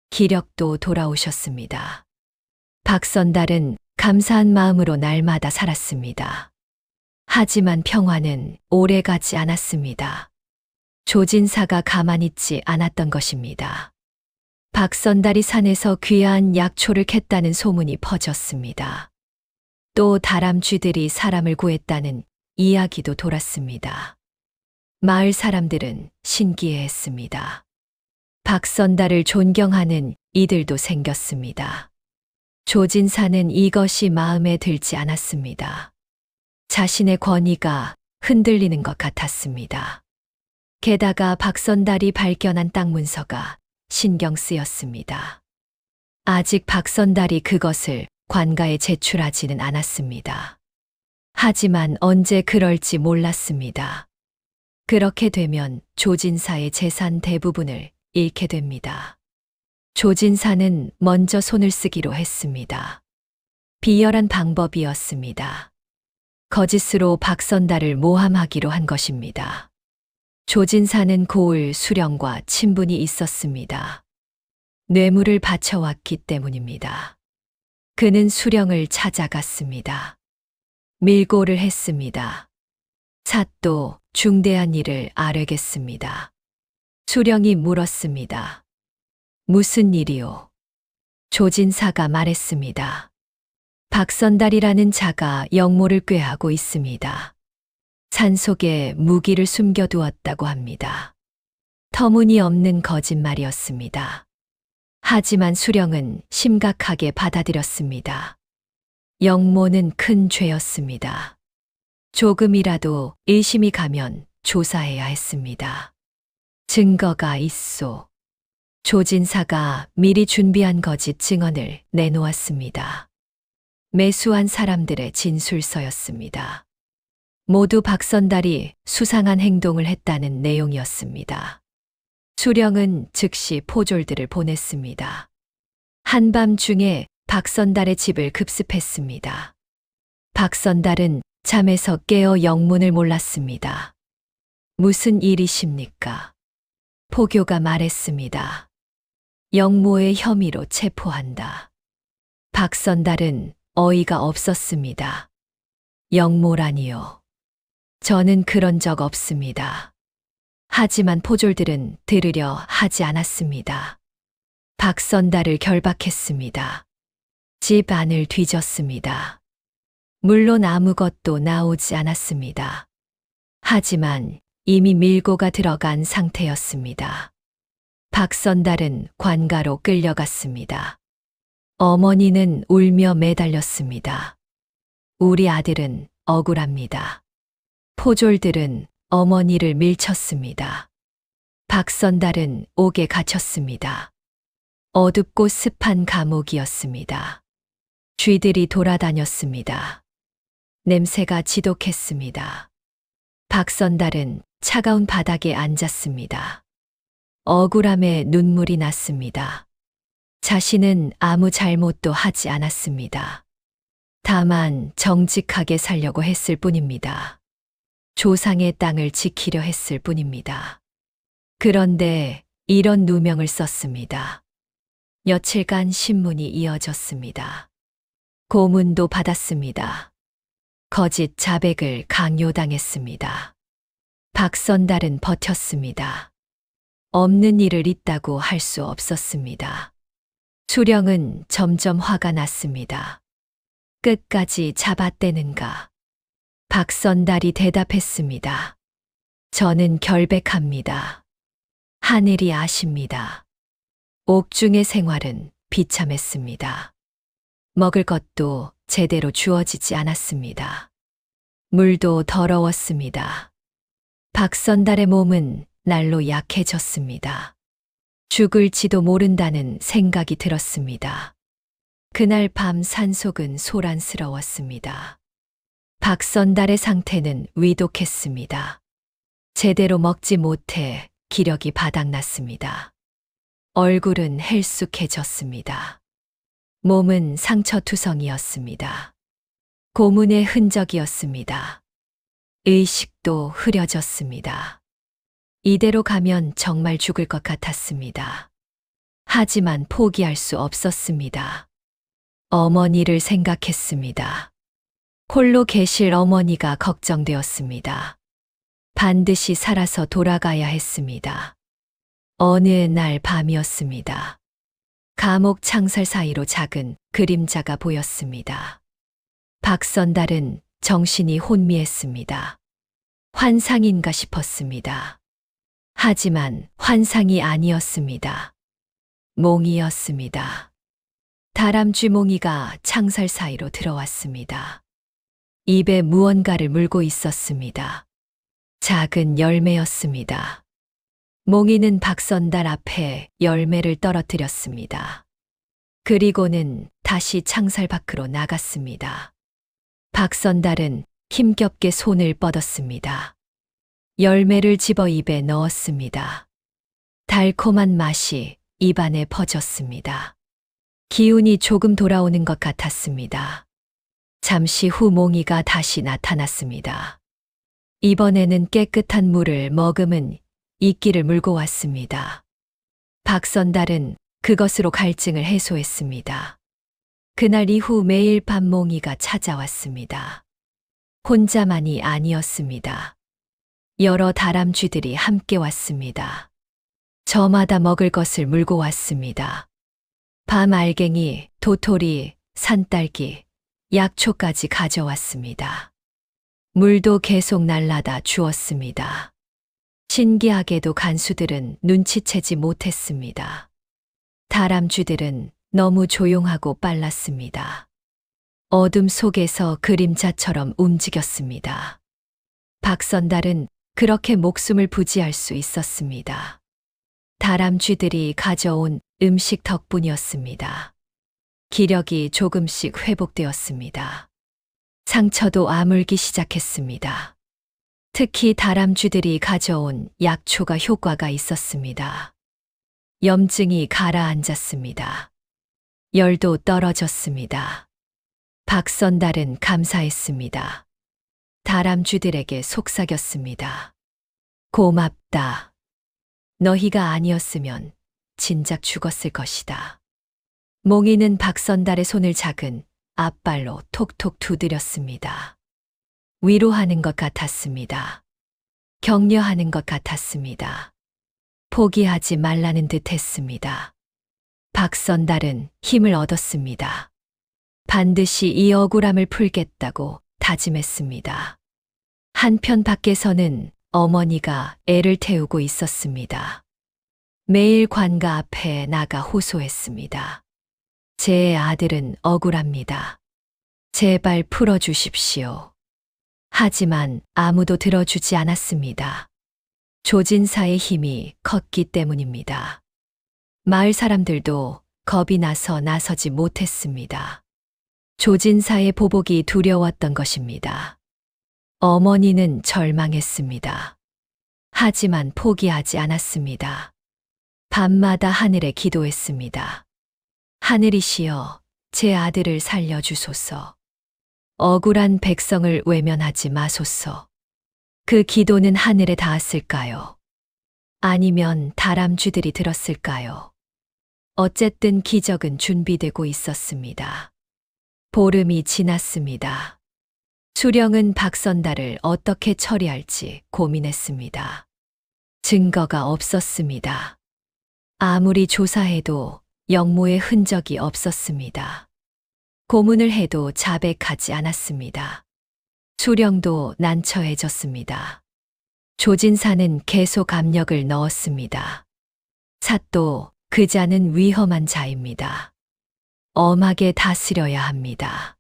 기력도 돌아오셨습니다. 박선달은 감사한 마음으로 날마다 살았습니다. 하지만 평화는 오래가지 않았습니다. 조진사가 가만히 있지 않았던 것입니다. 박선달이 산에서 귀한 약초를 캤다는 소문이 퍼졌습니다. 또 다람쥐들이 사람을 구했다는 이야기도 돌았습니다. 마을 사람들은 신기해했습니다. 박선달을 존경하는 이들도 생겼습니다. 조진사는 이것이 마음에 들지 않았습니다. 자신의 권위가 흔들리는 것 같았습니다. 게다가 박선달이 발견한 땅 문서가 신경 쓰였습니다. 아직 박선달이 그것을 관가에 제출하지는 않았습니다. 하지만 언제 그럴지 몰랐습니다. 그렇게 되면 조진사의 재산 대부분을 잃게 됩니다. 조진사는 먼저 손을 쓰기로 했습니다. 비열한 방법이었습니다. 거짓으로 박선달을 모함하기로 한 것입니다. 조진사는 고을 수령과 친분이 있었습니다. 뇌물을 바쳐왔기 때문입니다. 그는 수령을 찾아갔습니다. 밀고를 했습니다. 사또 중대한 일을 아뢰겠습니다. 수령이 물었습니다. 무슨 일이오? 조진사가 말했습니다. 박선달이라는 자가 영모를 꾀하고 있습니다. 산속에 무기를 숨겨두었다고 합니다. 터무니없는 거짓말이었습니다. 하지만 수령은 심각하게 받아들였습니다. 영모는 큰 죄였습니다. 조금이라도 의심이 가면 조사해야 했습니다. 증거가 있소. 조진사가 미리 준비한 거짓 증언을 내놓았습니다. 매수한 사람들의 진술서였습니다. 모두 박선달이 수상한 행동을 했다는 내용이었습니다. 수령은 즉시 포졸들을 보냈습니다. 한밤중에 박선달의 집을 급습했습니다. 박선달은 잠에서 깨어 영문을 몰랐습니다. 무슨 일이십니까? 포교가 말했습니다. 영모의 혐의로 체포한다. 박선달은 어이가 없었습니다. 영모라니요. 저는 그런 적 없습니다. 하지만 포졸들은 들으려 하지 않았습니다. 박선달을 결박했습니다. 집 안을 뒤졌습니다. 물론 아무것도 나오지 않았습니다. 하지만 이미 밀고가 들어간 상태였습니다. 박선달은 관가로 끌려갔습니다. 어머니는 울며 매달렸습니다. 우리 아들은 억울합니다. 포졸들은 어머니를 밀쳤습니다. 박선달은 옥에 갇혔습니다. 어둡고 습한 감옥이었습니다. 쥐들이 돌아다녔습니다. 냄새가 지독했습니다. 박선달은 차가운 바닥에 앉았습니다. 억울함에 눈물이 났습니다. 자신은 아무 잘못도 하지 않았습니다. 다만 정직하게 살려고 했을 뿐입니다. 조상의 땅을 지키려 했을 뿐입니다. 그런데 이런 누명을 썼습니다. 며칠간 신문이 이어졌습니다. 고문도 받았습니다. 거짓 자백을 강요당했습니다. 박선달은 버텼습니다. 없는 일을 있다고 할 수 없었습니다. 수령은 점점 화가 났습니다. 끝까지 잡아떼는가? 박선달이 대답했습니다. 저는 결백합니다. 하늘이 아십니다. 옥중의 생활은 비참했습니다. 먹을 것도 제대로 주어지지 않았습니다. 물도 더러웠습니다. 박선달의 몸은 날로 약해졌습니다. 죽을지도 모른다는 생각이 들었습니다. 그날 밤 산속은 소란스러웠습니다. 박선달의 상태는 위독했습니다. 제대로 먹지 못해 기력이 바닥났습니다. 얼굴은 헬쑥해졌습니다. 몸은 상처투성이었습니다. 고문의 흔적이었습니다. 의식도 흐려졌습니다. 이대로 가면 정말 죽을 것 같았습니다. 하지만 포기할 수 없었습니다. 어머니를 생각했습니다. 홀로 계실 어머니가 걱정되었습니다. 반드시 살아서 돌아가야 했습니다. 어느 날 밤이었습니다. 감옥 창살 사이로 작은 그림자가 보였습니다. 박선달은 정신이 혼미했습니다. 환상인가 싶었습니다. 하지만 환상이 아니었습니다. 몽이었습니다. 다람쥐 몽이가 창살 사이로 들어왔습니다. 입에 무언가를 물고 있었습니다. 작은 열매였습니다. 몽이는 박선달 앞에 열매를 떨어뜨렸습니다. 그리고는 다시 창살 밖으로 나갔습니다. 박선달은 힘겹게 손을 뻗었습니다. 열매를 집어 입에 넣었습니다. 달콤한 맛이 입안에 퍼졌습니다. 기운이 조금 돌아오는 것 같았습니다. 잠시 후 몽이가 다시 나타났습니다. 이번에는 깨끗한 물을 머금은 이끼를 물고 왔습니다. 박선달은 그것으로 갈증을 해소했습니다. 그날 이후 매일 밤 몽이가 찾아왔습니다. 혼자만이 아니었습니다. 여러 다람쥐들이 함께 왔습니다. 저마다 먹을 것을 물고 왔습니다. 밤 알갱이, 도토리, 산딸기, 약초까지 가져왔습니다. 물도 계속 날라다 주었습니다. 신기하게도 간수들은 눈치채지 못했습니다. 다람쥐들은 너무 조용하고 빨랐습니다. 어둠 속에서 그림자처럼 움직였습니다. 박선달은 그렇게 목숨을 부지할 수 있었습니다. 다람쥐들이 가져온 음식 덕분이었습니다. 기력이 조금씩 회복되었습니다. 상처도 아물기 시작했습니다. 특히 다람쥐들이 가져온 약초가 효과가 있었습니다. 염증이 가라앉았습니다. 열도 떨어졌습니다. 박선달은 감사했습니다. 다람쥐들에게 속삭였습니다. 고맙다. 너희가 아니었으면 진작 죽었을 것이다. 몽이는 박선달의 손을 작은 앞발로 톡톡 두드렸습니다. 위로하는 것 같았습니다. 격려하는 것 같았습니다. 포기하지 말라는 듯 했습니다. 박선달은 힘을 얻었습니다. 반드시 이 억울함을 풀겠다고 다짐했습니다. 한편 밖에서는 어머니가 애를 태우고 있었습니다. 매일 관가 앞에 나가 호소했습니다. 제 아들은 억울합니다. 제발 풀어주십시오. 하지만 아무도 들어주지 않았습니다. 조진사의 힘이 컸기 때문입니다. 마을 사람들도 겁이 나서 나서지 못했습니다. 조진사의 보복이 두려웠던 것입니다. 어머니는 절망했습니다. 하지만 포기하지 않았습니다. 밤마다 하늘에 기도했습니다. 하늘이시여, 제 아들을 살려주소서. 억울한 백성을 외면하지 마소서. 그 기도는 하늘에 닿았을까요? 아니면 다람쥐들이 들었을까요? 어쨌든 기적은 준비되고 있었습니다. 보름이 지났습니다. 수령은 박선달을 어떻게 처리할지 고민했습니다. 증거가 없었습니다. 아무리 조사해도 영모의 흔적이 없었습니다. 고문을 해도 자백하지 않았습니다. 수령도 난처해졌습니다. 조진사는 계속 압력을 넣었습니다. 사또, 그 자는 위험한 자입니다. 엄하게 다스려야 합니다.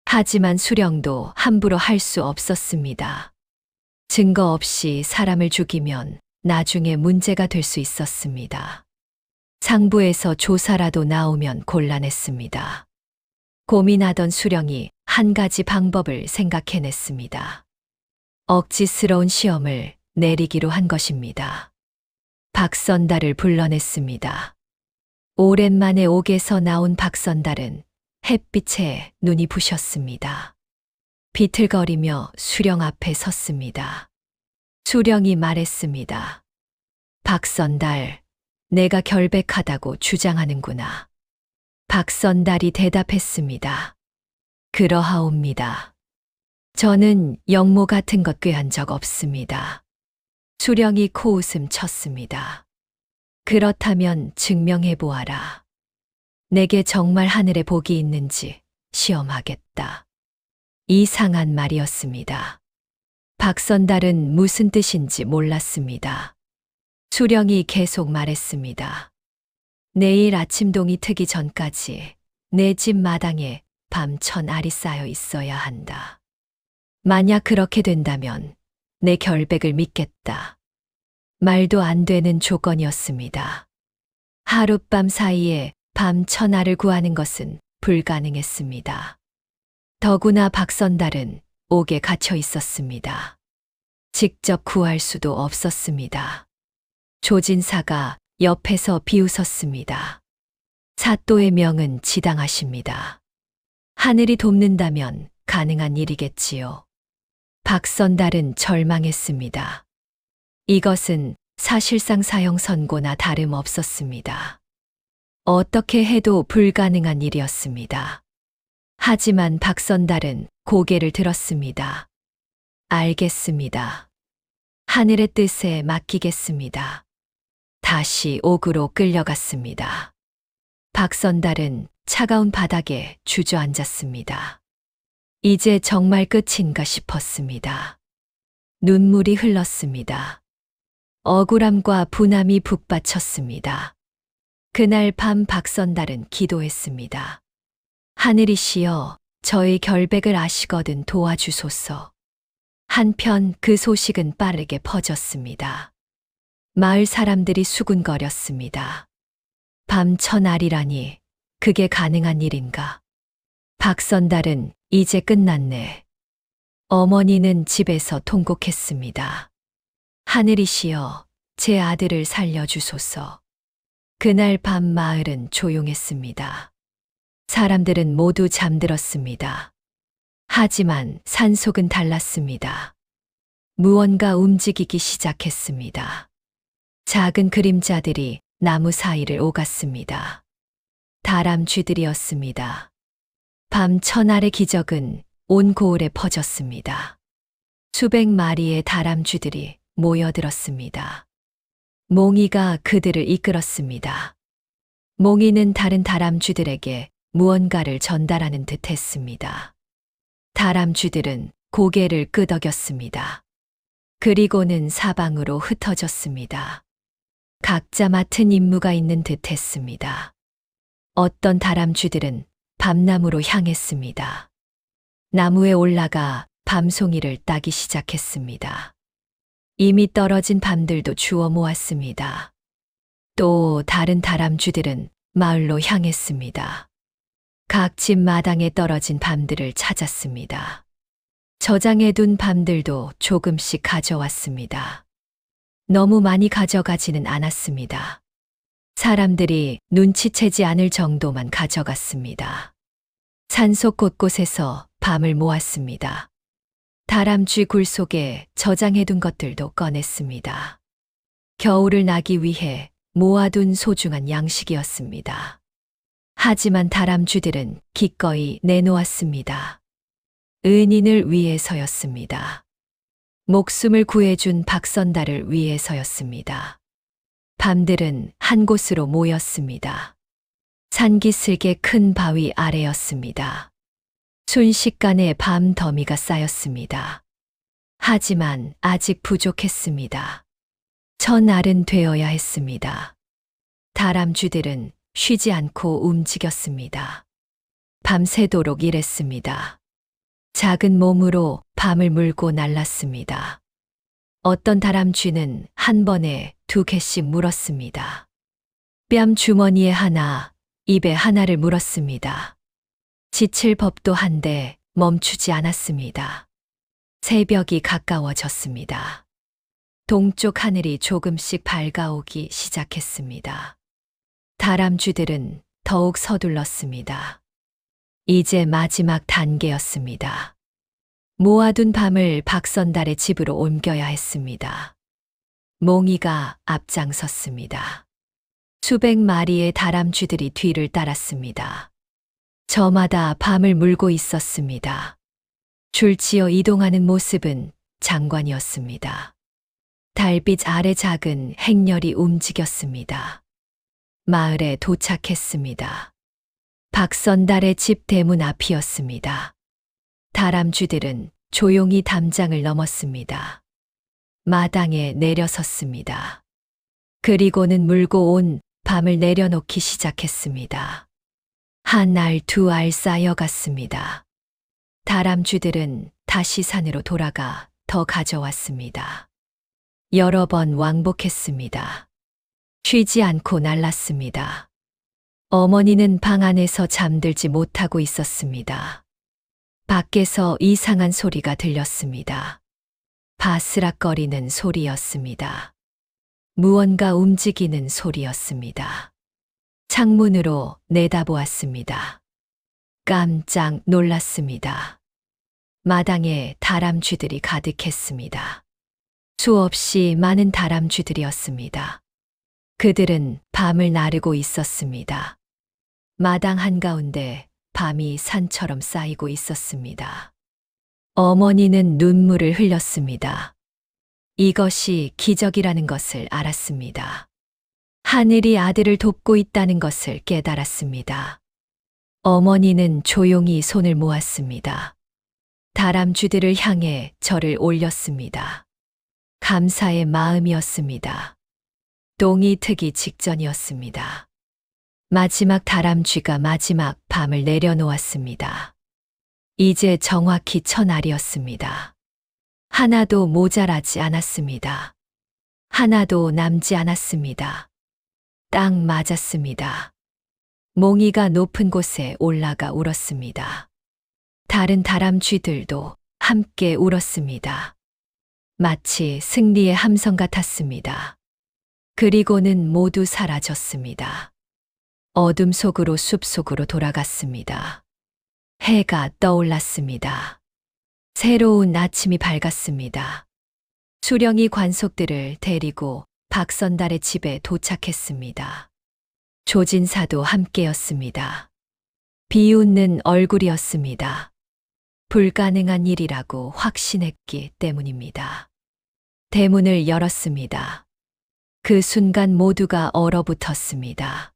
하지만 수령도 함부로 할 수 없었습니다. 증거 없이 사람을 죽이면 나중에 문제가 될 수 있었습니다. 상부에서 조사라도 나오면 곤란했습니다. 고민하던 수령이 한 가지 방법을 생각해냈습니다. 억지스러운 시험을 내리기로 한 것입니다. 박선달을 불러냈습니다. 오랜만에 옥에서 나온 박선달은 햇빛에 눈이 부셨습니다. 비틀거리며 수령 앞에 섰습니다. 수령이 말했습니다. 박선달, 내가 결백하다고 주장하는구나. 박선달이 대답했습니다. 그러하옵니다. 저는 영모 같은 것 꾀한 적 없습니다. 수령이 코웃음 쳤습니다. 그렇다면 증명해 보아라. 내게 정말 하늘에 복이 있는지 시험하겠다. 이상한 말이었습니다. 박선달은 무슨 뜻인지 몰랐습니다. 수령이 계속 말했습니다. 내일 아침동이 트기 전까지 내 집 마당에 밤 1000알이 쌓여 있어야 한다. 만약 그렇게 된다면 내 결백을 믿겠다. 말도 안 되는 조건이었습니다. 하룻밤 사이에 밤 1000알을 구하는 것은 불가능했습니다. 더구나 박선달은 옥에 갇혀 있었습니다. 직접 구할 수도 없었습니다. 조진사가 옆에서 비웃었습니다. 사또의 명은 지당하십니다. 하늘이 돕는다면 가능한 일이겠지요. 박선달은 절망했습니다. 이것은 사실상 사형 선고나 다름없었습니다. 어떻게 해도 불가능한 일이었습니다. 하지만 박선달은 고개를 들었습니다. 알겠습니다. 하늘의 뜻에 맡기겠습니다. 다시 옥으로 끌려갔습니다. 박선달은 차가운 바닥에 주저앉았습니다. 이제 정말 끝인가 싶었습니다. 눈물이 흘렀습니다. 억울함과 분함이 북받쳤습니다. 그날 밤 박선달은 기도했습니다. 하늘이시여, 저의 결백을 아시거든 도와주소서. 한편 그 소식은 빠르게 퍼졌습니다. 마을 사람들이 수군거렸습니다. 밤천알이라니, 그게 가능한 일인가? 박선달은 이제 끝났네. 어머니는 집에서 통곡했습니다. 하늘이시여, 제 아들을 살려주소서. 그날 밤 마을은 조용했습니다. 사람들은 모두 잠들었습니다. 하지만 산속은 달랐습니다. 무언가 움직이기 시작했습니다. 작은 그림자들이 나무 사이를 오갔습니다. 다람쥐들이었습니다. 밤 천알의 기적은 온 고을에 퍼졌습니다. 수백 마리의 다람쥐들이 모여들었습니다. 몽이가 그들을 이끌었습니다. 몽이는 다른 다람쥐들에게 무언가를 전달하는 듯 했습니다. 다람쥐들은 고개를 끄덕였습니다. 그리고는 사방으로 흩어졌습니다. 각자 맡은 임무가 있는 듯 했습니다. 어떤 다람쥐들은 밤나무로 향했습니다. 나무에 올라가 밤송이를 따기 시작했습니다. 이미 떨어진 밤들도 주워 모았습니다. 또 다른 다람쥐들은 마을로 향했습니다. 각 집 마당에 떨어진 밤들을 찾았습니다. 저장해둔 밤들도 조금씩 가져왔습니다. 너무 많이 가져가지는 않았습니다. 사람들이 눈치채지 않을 정도만 가져갔습니다. 산속 곳곳에서 밤을 모았습니다. 다람쥐 굴 속에 저장해둔 것들도 꺼냈습니다. 겨울을 나기 위해 모아둔 소중한 양식이었습니다. 하지만 다람쥐들은 기꺼이 내놓았습니다. 은인을 위해서였습니다. 목숨을 구해준 박선달을 위해서였습니다. 밤들은 한 곳으로 모였습니다. 산기슭의 큰 바위 아래였습니다. 순식간에 밤 더미가 쌓였습니다. 하지만 아직 부족했습니다. 천알은 되어야 했습니다. 다람쥐들은 쉬지 않고 움직였습니다. 밤새도록 일했습니다. 작은 몸으로 밤을 물고 날랐습니다. 어떤 다람쥐는 한 번에 2개씩 물었습니다. 뺨 주머니에 하나, 입에 하나를 물었습니다. 지칠 법도 한데 멈추지 않았습니다. 새벽이 가까워졌습니다. 동쪽 하늘이 조금씩 밝아오기 시작했습니다. 다람쥐들은 더욱 서둘렀습니다. 이제 마지막 단계였습니다. 모아둔 밤을 박선달의 집으로 옮겨야 했습니다. 몽이가 앞장섰습니다. 수백 마리의 다람쥐들이 뒤를 따랐습니다. 저마다 밤을 물고 있었습니다. 줄지어 이동하는 모습은 장관이었습니다. 달빛 아래 작은 행렬이 움직였습니다. 마을에 도착했습니다. 박선달의 집 대문 앞이었습니다. 다람쥐들은 조용히 담장을 넘었습니다. 마당에 내려섰습니다. 그리고는 물고 온 밤을 내려놓기 시작했습니다. 한 알, 2알 쌓여갔습니다. 다람쥐들은 다시 산으로 돌아가 더 가져왔습니다. 여러 번 왕복했습니다. 쉬지 않고 날랐습니다. 어머니는 방 안에서 잠들지 못하고 있었습니다. 밖에서 이상한 소리가 들렸습니다. 바스락거리는 소리였습니다. 무언가 움직이는 소리였습니다. 창문으로 내다보았습니다. 깜짝 놀랐습니다. 마당에 다람쥐들이 가득했습니다. 수없이 많은 다람쥐들이었습니다. 그들은 밤을 나르고 있었습니다. 마당 한가운데 밤이 산처럼 쌓이고 있었습니다. 어머니는 눈물을 흘렸습니다. 이것이 기적이라는 것을 알았습니다. 하늘이 아들을 돕고 있다는 것을 깨달았습니다. 어머니는 조용히 손을 모았습니다. 다람쥐들을 향해 절을 올렸습니다. 감사의 마음이었습니다. 똥이 트기 직전이었습니다. 마지막 다람쥐가 마지막 밤을 내려놓았습니다. 이제 정확히 1000알이었습니다. 하나도 모자라지 않았습니다. 하나도 남지 않았습니다. 딱 맞았습니다. 몽이가 높은 곳에 올라가 울었습니다. 다른 다람쥐들도 함께 울었습니다. 마치 승리의 함성 같았습니다. 그리고는 모두 사라졌습니다. 어둠 속으로 숲 속으로 돌아갔습니다. 해가 떠올랐습니다. 새로운 아침이 밝았습니다. 수령이 관속들을 데리고 박선달의 집에 도착했습니다. 조진사도 함께였습니다. 비웃는 얼굴이었습니다. 불가능한 일이라고 확신했기 때문입니다. 대문을 열었습니다. 그 순간 모두가 얼어붙었습니다.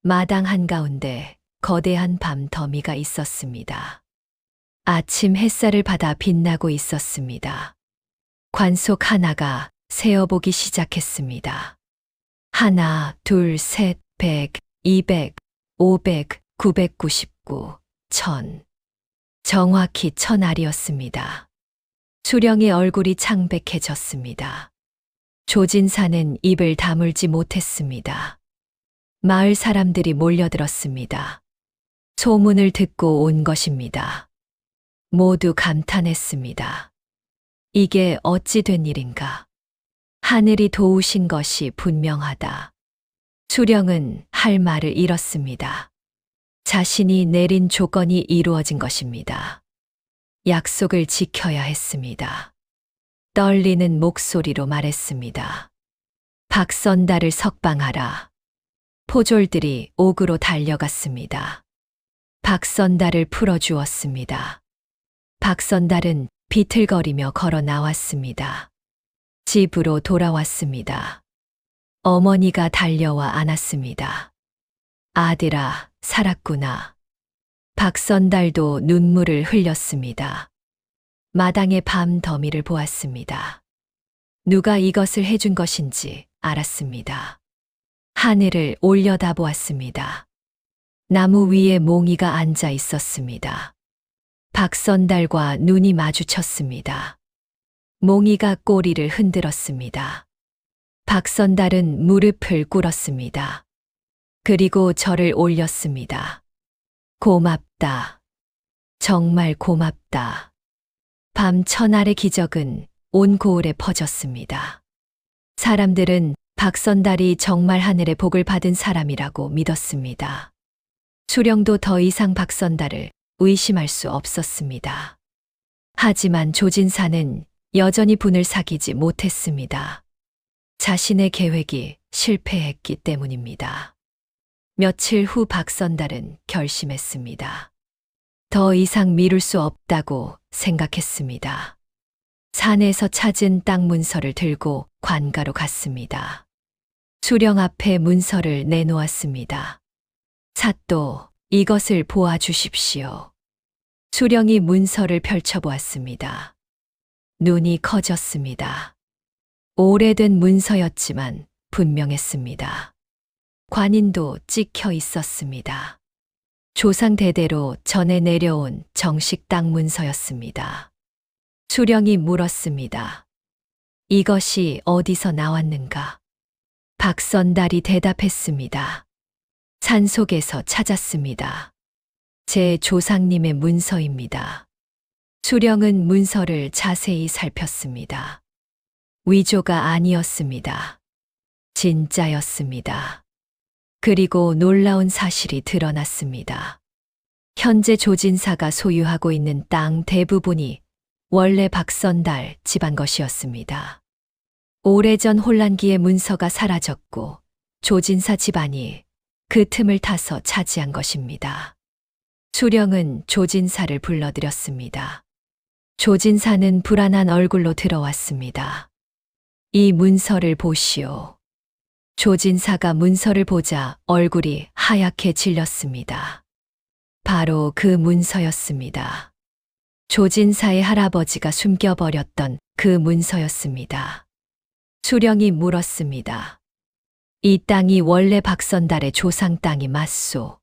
마당 한가운데 거대한 밤 더미가 있었습니다. 아침 햇살을 받아 빛나고 있었습니다. 관속 하나가 세어보기 시작했습니다. 1, 2, 3, 100, 200, 500, 999, 1000. 정확히 1000알이었습니다. 수령의 얼굴이 창백해졌습니다. 조진사는 입을 다물지 못했습니다. 마을 사람들이 몰려들었습니다. 소문을 듣고 온 것입니다. 모두 감탄했습니다. 이게 어찌 된 일인가? 하늘이 도우신 것이 분명하다. 수령은 할 말을 잃었습니다. 자신이 내린 조건이 이루어진 것입니다. 약속을 지켜야 했습니다. 떨리는 목소리로 말했습니다. 박선달을 석방하라. 포졸들이 옥으로 달려갔습니다. 박선달을 풀어주었습니다. 박선달은 비틀거리며 걸어 나왔습니다. 집으로 돌아왔습니다. 어머니가 달려와 안았습니다. 아들아, 살았구나. 박선달도 눈물을 흘렸습니다. 마당의 밤 더미를 보았습니다. 누가 이것을 해준 것인지 알았습니다. 하늘을 올려다보았습니다. 나무 위에 몽이가 앉아 있었습니다. 박선달과 눈이 마주쳤습니다. 몽이가 꼬리를 흔들었습니다. 박선달은 무릎을 꿇었습니다. 그리고 절을 올렸습니다. 고맙다. 정말 고맙다. 밤 1000알의 기적은 온 고을에 퍼졌습니다. 사람들은 박선달이 정말 하늘의 복을 받은 사람이라고 믿었습니다. 수령도 더 이상 박선달을 의심할 수 없었습니다. 하지만 조진사는 여전히 분을 사귀지 못했습니다. 자신의 계획이 실패했기 때문입니다. 며칠 후 박선달은 결심했습니다. 더 이상 미룰 수 없다고 생각했습니다. 산에서 찾은 땅 문서를 들고 관가로 갔습니다. 수령 앞에 문서를 내놓았습니다. 사또, 이것을 보아주십시오. 수령이 문서를 펼쳐보았습니다. 눈이 커졌습니다. 오래된 문서였지만 분명했습니다. 관인도 찍혀 있었습니다. 조상 대대로 전해 내려온 정식 땅 문서였습니다. 수령이 물었습니다. 이것이 어디서 나왔는가? 박선달이 대답했습니다. 산속에서 찾았습니다. 제 조상님의 문서입니다. 수령은 문서를 자세히 살폈습니다. 위조가 아니었습니다. 진짜였습니다. 그리고 놀라운 사실이 드러났습니다. 현재 조진사가 소유하고 있는 땅 대부분이 원래 박선달 집안 것이었습니다. 오래전 혼란기에 문서가 사라졌고 조진사 집안이 그 틈을 타서 차지한 것입니다. 수령은 조진사를 불러들였습니다. 조진사는 불안한 얼굴로 들어왔습니다. 이 문서를 보시오. 조진사가 문서를 보자 얼굴이 하얗게 질렸습니다. 바로 그 문서였습니다. 조진사의 할아버지가 숨겨버렸던 그 문서였습니다. 수령이 물었습니다. 이 땅이 원래 박선달의 조상 땅이 맞소?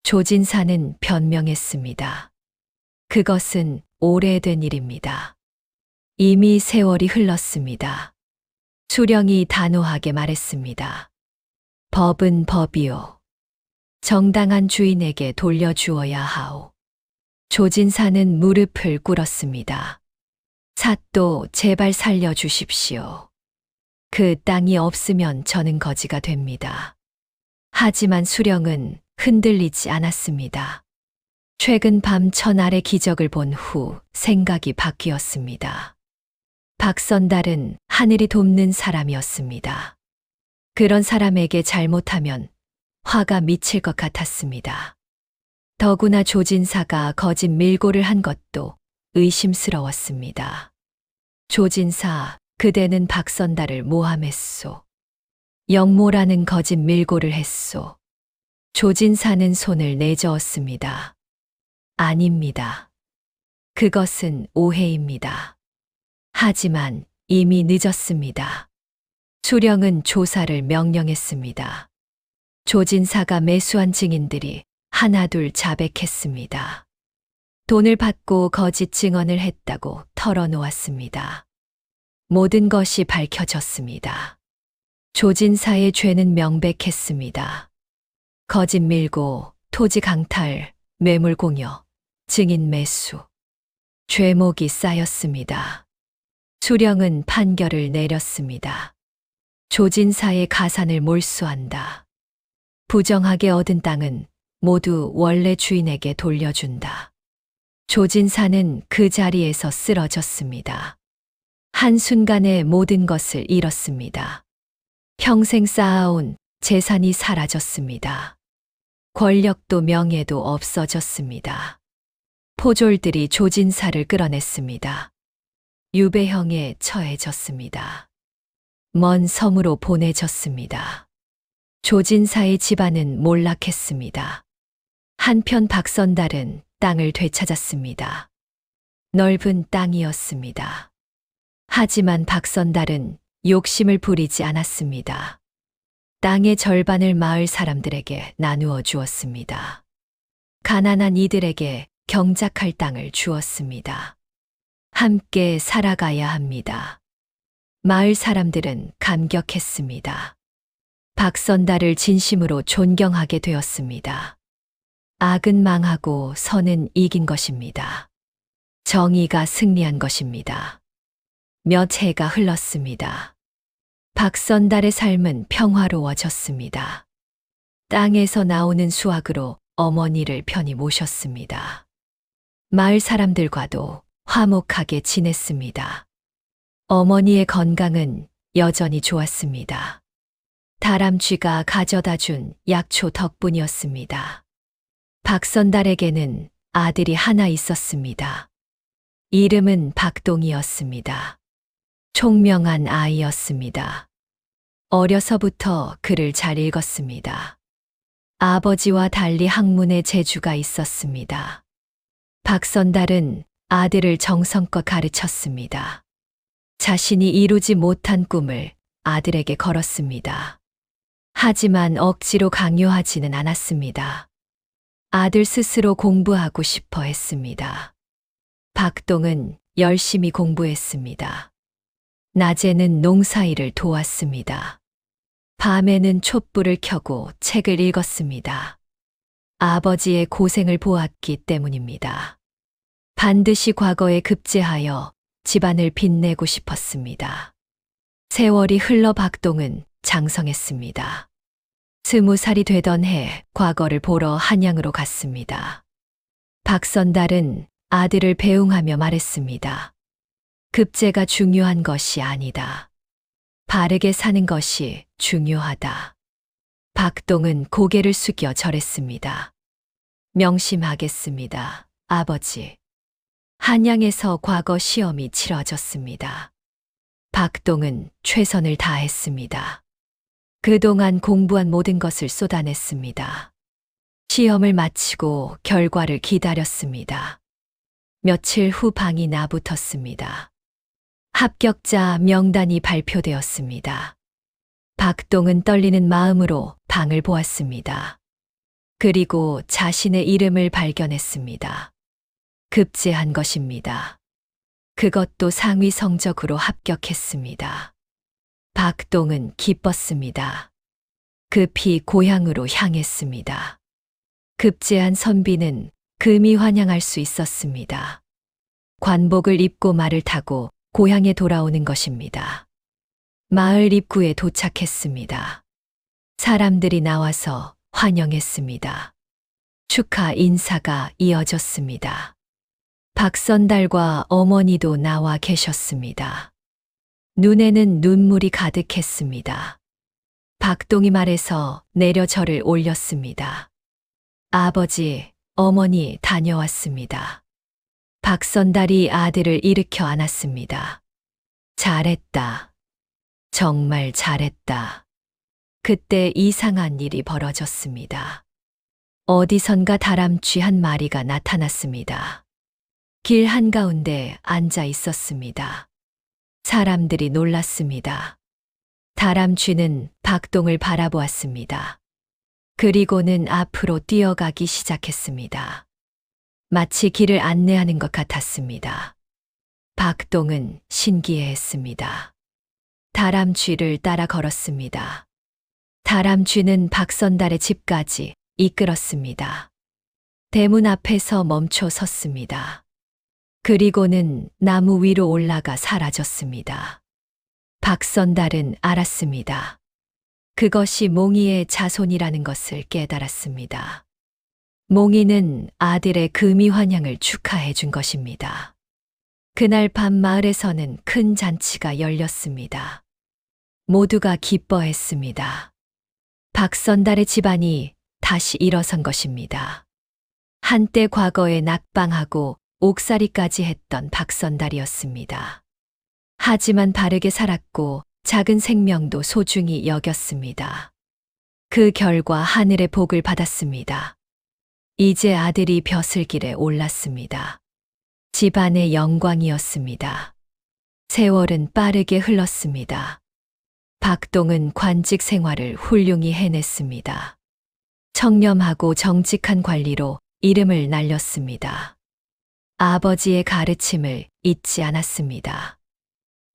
조진사는 변명했습니다. 그것은 오래된 일입니다. 이미 세월이 흘렀습니다. 수령이 단호하게 말했습니다. 법은 법이요. 정당한 주인에게 돌려주어야 하오. 조진사는 무릎을 꿇었습니다. 사또 제발 살려주십시오. 그 땅이 없으면 저는 거지가 됩니다. 하지만 수령은 흔들리지 않았습니다. 최근 밤 천알의 기적을 본 후 생각이 바뀌었습니다. 박선달은 하늘이 돕는 사람이었습니다. 그런 사람에게 잘못하면 화가 미칠 것 같았습니다. 더구나 조진사가 거짓 밀고를 한 것도 의심스러웠습니다. 조진사, 그대는 박선달을 모함했소. 영모라는 거짓 밀고를 했소. 조진사는 손을 내저었습니다. 아닙니다. 그것은 오해입니다. 하지만 이미 늦었습니다. 수령은 조사를 명령했습니다. 조진사가 매수한 증인들이 하나둘 자백했습니다. 돈을 받고 거짓 증언을 했다고 털어놓았습니다. 모든 것이 밝혀졌습니다. 조진사의 죄는 명백했습니다. 거짓 밀고, 토지 강탈, 매물 공여, 증인 매수. 죄목이 쌓였습니다. 수령은 판결을 내렸습니다. 조진사의 가산을 몰수한다. 부정하게 얻은 땅은 모두 원래 주인에게 돌려준다. 조진사는 그 자리에서 쓰러졌습니다. 한순간에 모든 것을 잃었습니다. 평생 쌓아온 재산이 사라졌습니다. 권력도 명예도 없어졌습니다. 포졸들이 조진사를 끌어냈습니다. 유배형에 처해졌습니다. 먼 섬으로 보내졌습니다. 조진사의 집안은 몰락했습니다. 한편 박선달은 땅을 되찾았습니다. 넓은 땅이었습니다. 하지만 박선달은 욕심을 부리지 않았습니다. 땅의 절반을 마을 사람들에게 나누어 주었습니다. 가난한 이들에게 경작할 땅을 주었습니다. 함께 살아가야 합니다. 마을 사람들은 감격했습니다. 박선달을 진심으로 존경하게 되었습니다. 악은 망하고 선은 이긴 것입니다. 정의가 승리한 것입니다. 몇 해가 흘렀습니다. 박선달의 삶은 평화로워졌습니다. 땅에서 나오는 수확으로 어머니를 편히 모셨습니다. 마을 사람들과도 화목하게 지냈습니다. 어머니의 건강은 여전히 좋았습니다. 다람쥐가 가져다 준 약초 덕분이었습니다. 박선달에게는 아들이 하나 있었습니다. 이름은 박동이었습니다. 총명한 아이였습니다. 어려서부터 글을 잘 읽었습니다. 아버지와 달리 학문에 재주가 있었습니다. 박선달은 아들을 정성껏 가르쳤습니다. 자신이 이루지 못한 꿈을 아들에게 걸었습니다. 하지만 억지로 강요하지는 않았습니다. 아들 스스로 공부하고 싶어 했습니다. 박동은 열심히 공부했습니다. 낮에는 농사일을 도왔습니다. 밤에는 촛불을 켜고 책을 읽었습니다. 아버지의 고생을 보았기 때문입니다. 반드시 과거에 급제하여 집안을 빛내고 싶었습니다. 세월이 흘러 박동은 장성했습니다. 20살이 되던 해 과거를 보러 한양으로 갔습니다. 박선달은 아들을 배웅하며 말했습니다. 급제가 중요한 것이 아니다. 바르게 사는 것이 중요하다. 박동은 고개를 숙여 절했습니다. 명심하겠습니다, 아버지. 한양에서 과거 시험이 치러졌습니다. 박동은 최선을 다했습니다. 그동안 공부한 모든 것을 쏟아냈습니다. 시험을 마치고 결과를 기다렸습니다. 며칠 후 방이 나붙었습니다. 합격자 명단이 발표되었습니다. 박동은 떨리는 마음으로 방을 보았습니다. 그리고 자신의 이름을 발견했습니다. 급제한 것입니다. 그것도 상위 성적으로 합격했습니다. 박동은 기뻤습니다. 급히 고향으로 향했습니다. 급제한 선비는 금이 환영할 수 있었습니다. 관복을 입고 말을 타고 고향에 돌아오는 것입니다. 마을 입구에 도착했습니다. 사람들이 나와서 환영했습니다. 축하 인사가 이어졌습니다. 박선달과 어머니도 나와 계셨습니다. 눈에는 눈물이 가득했습니다. 박동이 말해서 내려 절을 올렸습니다. 아버지, 어머니 다녀왔습니다. 박선달이 아들을 일으켜 안았습니다. 잘했다. 정말 잘했다. 그때 이상한 일이 벌어졌습니다. 어디선가 다람쥐 한 마리가 나타났습니다. 길 한가운데 앉아 있었습니다. 사람들이 놀랐습니다. 다람쥐는 박동을 바라보았습니다. 그리고는 앞으로 뛰어가기 시작했습니다. 마치 길을 안내하는 것 같았습니다. 박동은 신기해했습니다. 다람쥐를 따라 걸었습니다. 다람쥐는 박선달의 집까지 이끌었습니다. 대문 앞에서 멈춰 섰습니다. 그리고는 나무 위로 올라가 사라졌습니다. 박선달은 알았습니다. 그것이 몽이의 자손이라는 것을 깨달았습니다. 몽이는 아들의 금이 환영을 축하해 준 것입니다. 그날 밤 마을에서는 큰 잔치가 열렸습니다. 모두가 기뻐했습니다. 박선달의 집안이 다시 일어선 것입니다. 한때 과거에 낙방하고 옥살이까지 했던 박선달이었습니다. 하지만 바르게 살았고 작은 생명도 소중히 여겼습니다. 그 결과 하늘의 복을 받았습니다. 이제 아들이 벼슬길에 올랐습니다. 집안의 영광이었습니다. 세월은 빠르게 흘렀습니다. 박동은 관직 생활을 훌륭히 해냈습니다. 청렴하고 정직한 관리로 이름을 날렸습니다. 아버지의 가르침을 잊지 않았습니다.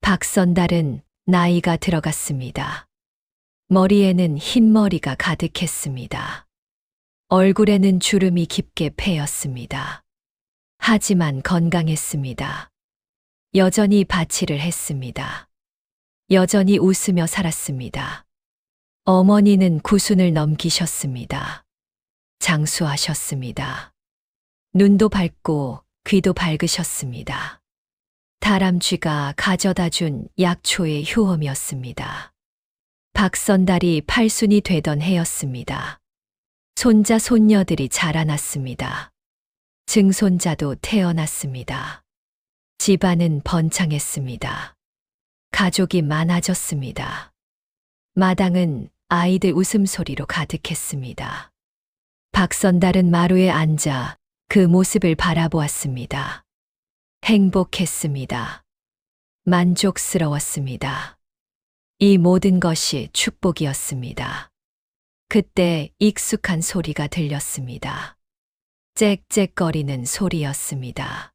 박선달은 나이가 들어갔습니다. 머리에는 흰머리가 가득했습니다. 얼굴에는 주름이 깊게 패였습니다. 하지만 건강했습니다. 여전히 바치를 했습니다. 여전히 웃으며 살았습니다. 어머니는 90을 넘기셨습니다. 장수하셨습니다. 눈도 밝고 귀도 밝으셨습니다. 다람쥐가 가져다 준 약초의 효험이었습니다. 박선달이 팔순이 되던 해였습니다. 손자 손녀들이 자라났습니다. 증손자도 태어났습니다. 집안은 번창했습니다. 가족이 많아졌습니다. 마당은 아이들 웃음소리로 가득했습니다. 박선달은 마루에 앉아 그 모습을 바라보았습니다. 행복했습니다. 만족스러웠습니다. 이 모든 것이 축복이었습니다. 그때 익숙한 소리가 들렸습니다. 짹짹거리는 소리였습니다.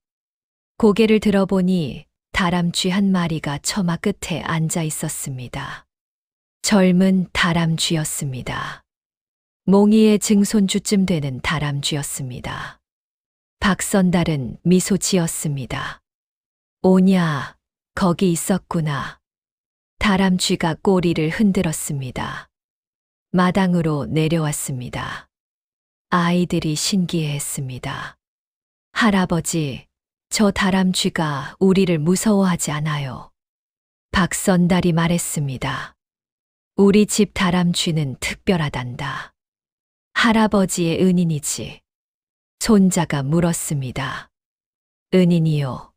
고개를 들어보니 다람쥐 한 마리가 처마 끝에 앉아 있었습니다. 젊은 다람쥐였습니다. 몽이의 증손주쯤 되는 다람쥐였습니다. 박선달은 미소 지었습니다. 오냐, 거기 있었구나. 다람쥐가 꼬리를 흔들었습니다. 마당으로 내려왔습니다. 아이들이 신기해했습니다. 할아버지, 저 다람쥐가 우리를 무서워하지 않아요. 박선달이 말했습니다. 우리 집 다람쥐는 특별하단다. 할아버지의 은인이지. 손자가 물었습니다. 은인이요.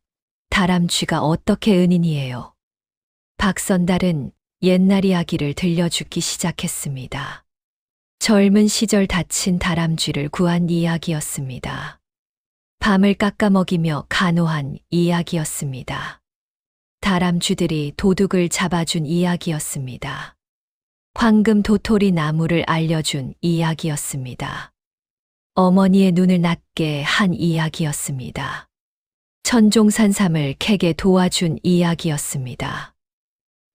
다람쥐가 어떻게 은인이에요? 박선달은 옛날 이야기를 들려주기 시작했습니다. 젊은 시절 다친 다람쥐를 구한 이야기였습니다. 밤을 깎아먹이며 간호한 이야기였습니다. 다람쥐들이 도둑을 잡아준 이야기였습니다. 황금 도토리 나무를 알려준 이야기였습니다. 어머니의 눈을 낮게 한 이야기였습니다. 천종산삼을 캐게 도와준 이야기였습니다.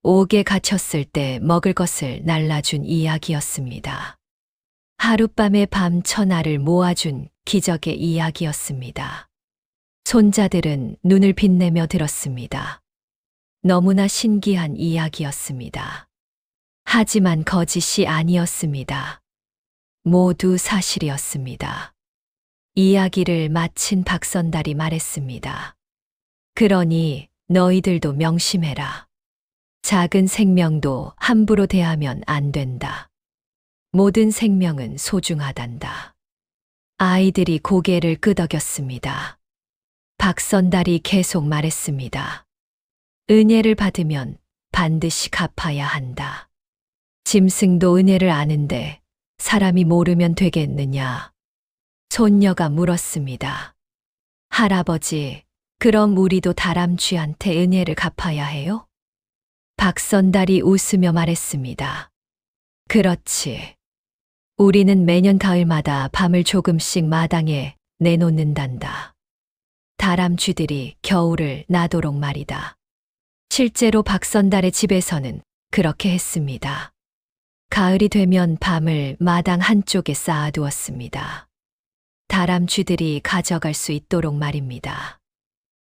옥에 갇혔을 때 먹을 것을 날라준 이야기였습니다. 하룻밤에 밤 천하를 모아준 기적의 이야기였습니다. 손자들은 눈을 빛내며 들었습니다. 너무나 신기한 이야기였습니다. 하지만 거짓이 아니었습니다. 모두 사실이었습니다. 이야기를 마친 박선달이 말했습니다. 그러니 너희들도 명심해라. 작은 생명도 함부로 대하면 안 된다. 모든 생명은 소중하단다. 아이들이 고개를 끄덕였습니다. 박선달이 계속 말했습니다. 은혜를 받으면 반드시 갚아야 한다. 짐승도 은혜를 아는데 사람이 모르면 되겠느냐? 손녀가 물었습니다. 할아버지, 그럼 우리도 다람쥐한테 은혜를 갚아야 해요? 박선달이 웃으며 말했습니다. 그렇지. 우리는 매년 가을마다 밤을 조금씩 마당에 내놓는단다. 다람쥐들이 겨울을 나도록 말이다. 실제로 박선달의 집에서는 그렇게 했습니다. 가을이 되면 밤을 마당 한쪽에 쌓아두었습니다. 다람쥐들이 가져갈 수 있도록 말입니다.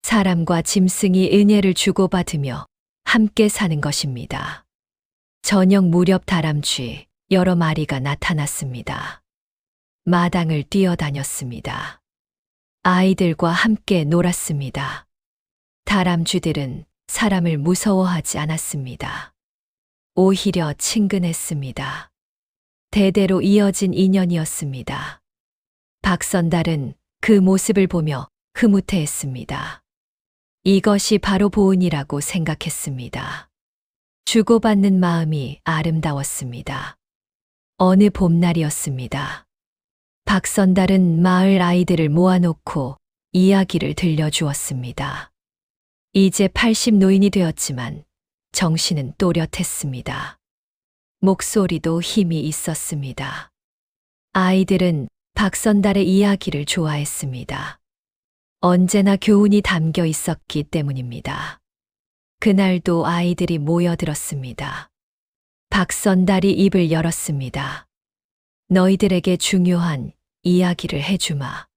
사람과 짐승이 은혜를 주고받으며 함께 사는 것입니다. 저녁 무렵 다람쥐 여러 마리가 나타났습니다. 마당을 뛰어다녔습니다. 아이들과 함께 놀았습니다. 다람쥐들은 사람을 무서워하지 않았습니다. 오히려 친근했습니다. 대대로 이어진 인연이었습니다. 박선달은 그 모습을 보며 흐뭇해했습니다. 이것이 바로 보은이라고 생각했습니다. 주고받는 마음이 아름다웠습니다. 어느 봄날이었습니다. 박선달은 마을 아이들을 모아놓고 이야기를 들려주었습니다. 이제 80 노인이 되었지만 정신은 또렷했습니다. 목소리도 힘이 있었습니다. 아이들은 박선달의 이야기를 좋아했습니다. 언제나 교훈이 담겨 있었기 때문입니다. 그날도 아이들이 모여들었습니다. 박선달이 입을 열었습니다. 너희들에게 중요한 이야기를 해주마.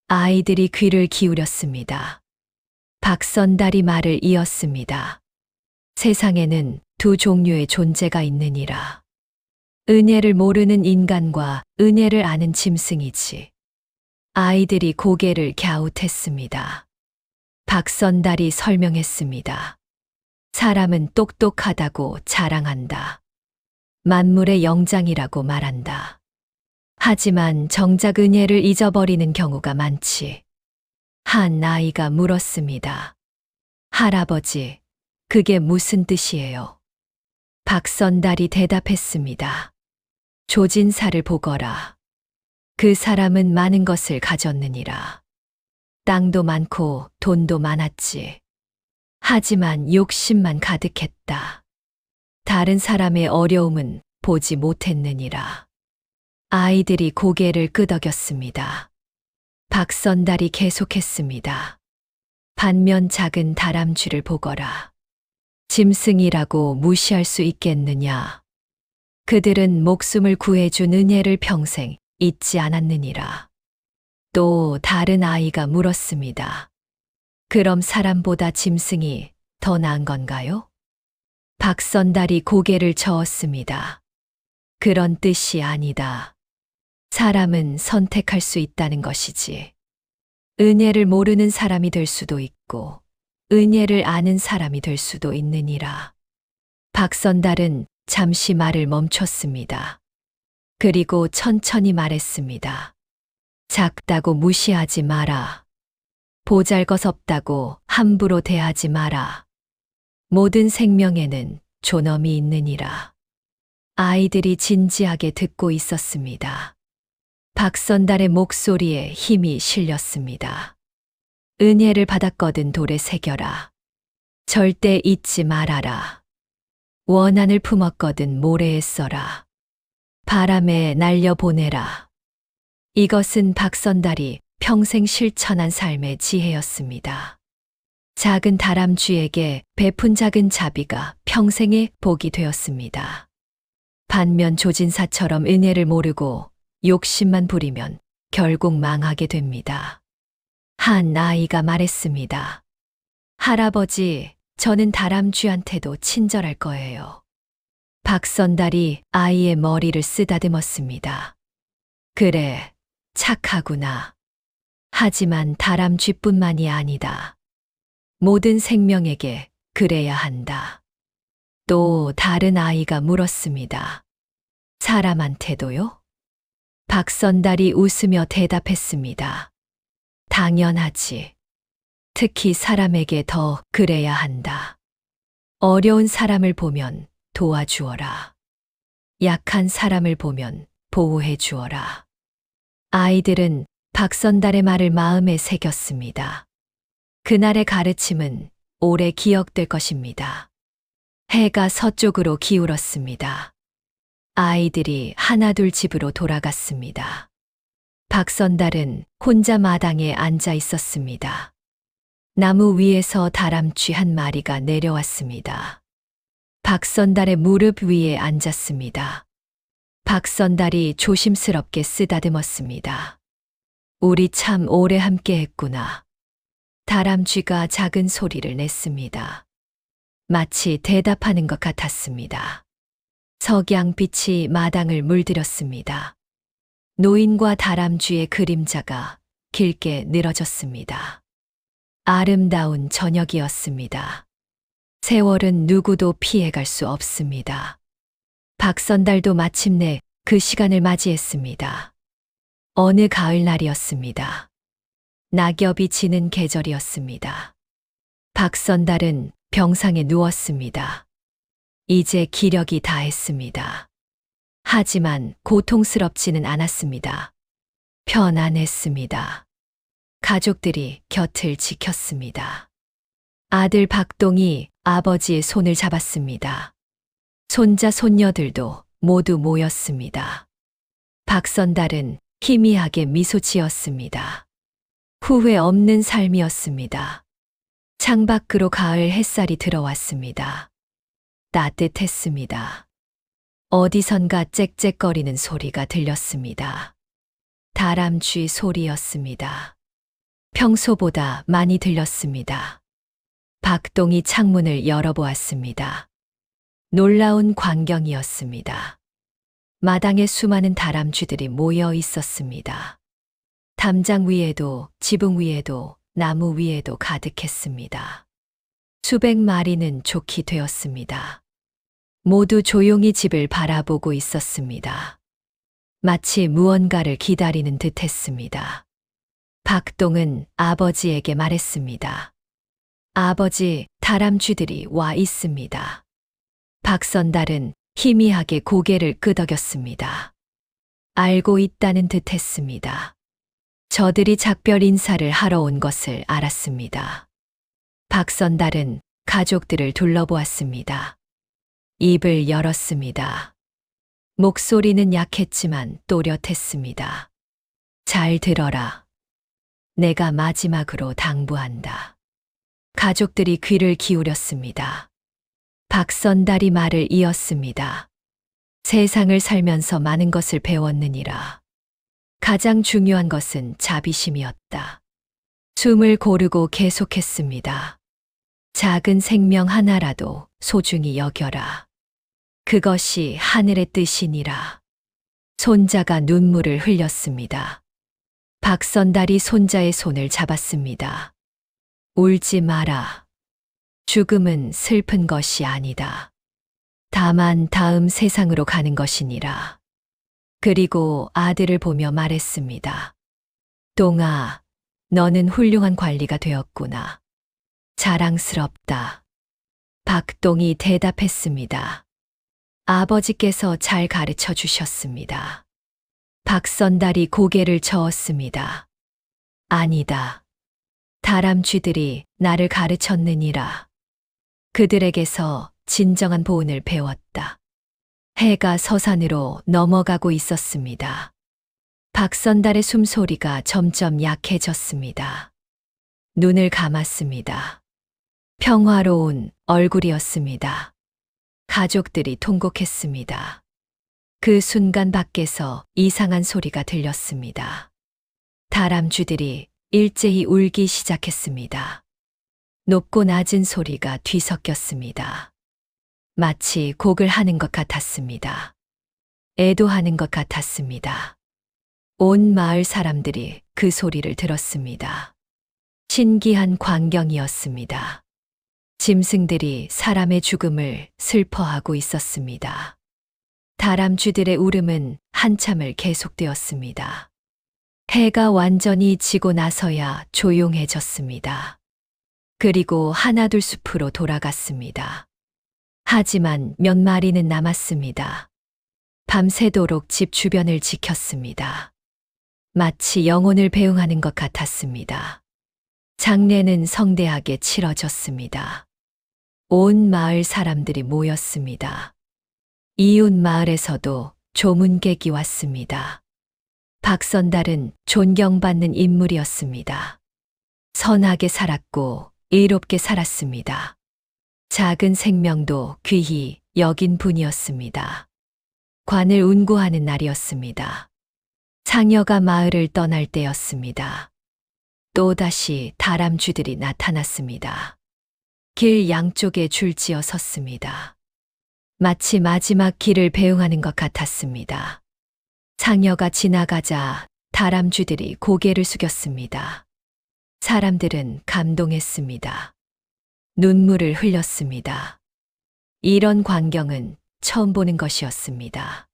아이들이 귀를 기울였습니다. 박선달이 말을 이었습니다. 세상에는 두 종류의 존재가 있느니라. 은혜를 모르는 인간과 은혜를 아는 짐승이지. 아이들이 고개를 갸웃했습니다. 박선달이 설명했습니다. 사람은 똑똑하다고 자랑한다. 만물의 영장이라고 말한다. 하지만 정작 은혜를 잊어버리는 경우가 많지. 한 아이가 물었습니다. 할아버지, 그게 무슨 뜻이에요? 박선달이 대답했습니다. 조진사를 보거라. 그 사람은 많은 것을 가졌느니라. 땅도 많고 돈도 많았지. 하지만 욕심만 가득했다. 다른 사람의 어려움은 보지 못했느니라. 아이들이 고개를 끄덕였습니다. 박선달이 계속했습니다. 반면 작은 다람쥐를 보거라. 짐승이라고 무시할 수 있겠느냐. 그들은 목숨을 구해준 은혜를 평생 잊지 않았느니라. 또 다른 아이가 물었습니다. 그럼 사람보다 짐승이 더 나은 건가요? 박선달이 고개를 저었습니다. 그런 뜻이 아니다. 사람은 선택할 수 있다는 것이지. 은혜를 모르는 사람이 될 수도 있고, 은혜를 아는 사람이 될 수도 있느니라. 박선달은 잠시 말을 멈췄습니다. 그리고 천천히 말했습니다. 작다고 무시하지 마라. 보잘것없다고 함부로 대하지 마라. 모든 생명에는 존엄이 있느니라. 아이들이 진지하게 듣고 있었습니다. 박선달의 목소리에 힘이 실렸습니다. 은혜를 받았거든 돌에 새겨라. 절대 잊지 말아라. 원한을 품었거든 모래에 써라. 바람에 날려보내라. 이것은 박선달이 평생 실천한 삶의 지혜였습니다. 작은 다람쥐에게 베푼 작은 자비가 평생의 복이 되었습니다. 반면 조진사처럼 은혜를 모르고 욕심만 부리면 결국 망하게 됩니다. 한 아이가 말했습니다. 할아버지, 저는 다람쥐한테도 친절할 거예요. 박선달이 아이의 머리를 쓰다듬었습니다. 그래, 착하구나. 하지만 다람쥐뿐만이 아니다. 모든 생명에게 그래야 한다. 또 다른 아이가 물었습니다. 사람한테도요? 박선달이 웃으며 대답했습니다. 당연하지. 특히 사람에게 더 그래야 한다. 어려운 사람을 보면 도와주어라. 약한 사람을 보면 보호해 주어라. 아이들은 박선달의 말을 마음에 새겼습니다. 그날의 가르침은 오래 기억될 것입니다. 해가 서쪽으로 기울었습니다. 아이들이 하나둘 집으로 돌아갔습니다. 박선달은 혼자 마당에 앉아 있었습니다. 나무 위에서 다람쥐 한 마리가 내려왔습니다. 박선달의 무릎 위에 앉았습니다. 박선달이 조심스럽게 쓰다듬었습니다. 우리 참 오래 함께 했구나. 다람쥐가 작은 소리를 냈습니다. 마치 대답하는 것 같았습니다. 석양빛이 마당을 물들였습니다. 노인과 다람쥐의 그림자가 길게 늘어졌습니다. 아름다운 저녁이었습니다. 세월은 누구도 피해갈 수 없습니다. 박선달도 마침내 그 시간을 맞이했습니다. 어느 가을날이었습니다. 낙엽이 지는 계절이었습니다. 박선달은 병상에 누웠습니다. 이제 기력이 다했습니다. 하지만 고통스럽지는 않았습니다. 편안했습니다. 가족들이 곁을 지켰습니다. 아들 박동이 아버지의 손을 잡았습니다. 손자 손녀들도 모두 모였습니다. 박선달은 희미하게 미소 지었습니다. 후회 없는 삶이었습니다. 창밖으로 가을 햇살이 들어왔습니다. 따뜻했습니다. 어디선가 짹짹거리는 소리가 들렸습니다. 다람쥐 소리였습니다. 평소보다 많이 들렸습니다. 박동이 창문을 열어보았습니다. 놀라운 광경이었습니다. 마당에 수많은 다람쥐들이 모여 있었습니다. 담장 위에도 지붕 위에도 나무 위에도 가득했습니다. 수백 마리는 족히 되었습니다. 모두 조용히 집을 바라보고 있었습니다. 마치 무언가를 기다리는 듯 했습니다. 박동은 아버지에게 말했습니다. 아버지, 다람쥐들이 와 있습니다. 박선달은 희미하게 고개를 끄덕였습니다. 알고 있다는 듯 했습니다. 저들이 작별 인사를 하러 온 것을 알았습니다. 박선달은 가족들을 둘러보았습니다. 입을 열었습니다. 목소리는 약했지만 또렷했습니다. 잘 들어라. 내가 마지막으로 당부한다. 가족들이 귀를 기울였습니다. 박선달이 말을 이었습니다. 세상을 살면서 많은 것을 배웠느니라. 가장 중요한 것은 자비심이었다. 숨을 고르고 계속했습니다. 작은 생명 하나라도 소중히 여겨라. 그것이 하늘의 뜻이니라. 손자가 눈물을 흘렸습니다. 박선달이 손자의 손을 잡았습니다. 울지 마라. 죽음은 슬픈 것이 아니다. 다만 다음 세상으로 가는 것이니라. 그리고 아들을 보며 말했습니다. 똥아, 너는 훌륭한 관리가 되었구나. 자랑스럽다. 박동이 대답했습니다. 아버지께서 잘 가르쳐 주셨습니다. 박선달이 고개를 저었습니다. 아니다. 다람쥐들이 나를 가르쳤느니라. 그들에게서 진정한 보은을 배웠다. 해가 서산으로 넘어가고 있었습니다. 박선달의 숨소리가 점점 약해졌습니다. 눈을 감았습니다. 평화로운 얼굴이었습니다. 가족들이 통곡했습니다. 그 순간 밖에서 이상한 소리가 들렸습니다. 다람쥐들이 일제히 울기 시작했습니다. 높고 낮은 소리가 뒤섞였습니다. 마치 곡을 하는 것 같았습니다. 애도하는 것 같았습니다. 온 마을 사람들이 그 소리를 들었습니다. 신기한 광경이었습니다. 짐승들이 사람의 죽음을 슬퍼하고 있었습니다. 다람쥐들의 울음은 한참을 계속되었습니다. 해가 완전히 지고 나서야 조용해졌습니다. 그리고 하나둘 숲으로 돌아갔습니다. 하지만 몇 마리는 남았습니다. 밤새도록 집 주변을 지켰습니다. 마치 영혼을 배웅하는 것 같았습니다. 장례는 성대하게 치러졌습니다. 온 마을 사람들이 모였습니다. 이웃 마을에서도 조문객이 왔습니다. 박선달은 존경받는 인물이었습니다. 선하게 살았고 의롭게 살았습니다. 작은 생명도 귀히 여긴 분이었습니다. 관을 운구하는 날이었습니다. 상여가 마을을 떠날 때였습니다. 또다시 다람쥐들이 나타났습니다. 길 양쪽에 줄지어 섰습니다. 마치 마지막 길을 배웅하는 것 같았습니다. 상여가 지나가자 다람쥐들이 고개를 숙였습니다. 사람들은 감동했습니다. 눈물을 흘렸습니다. 이런 광경은 처음 보는 것이었습니다.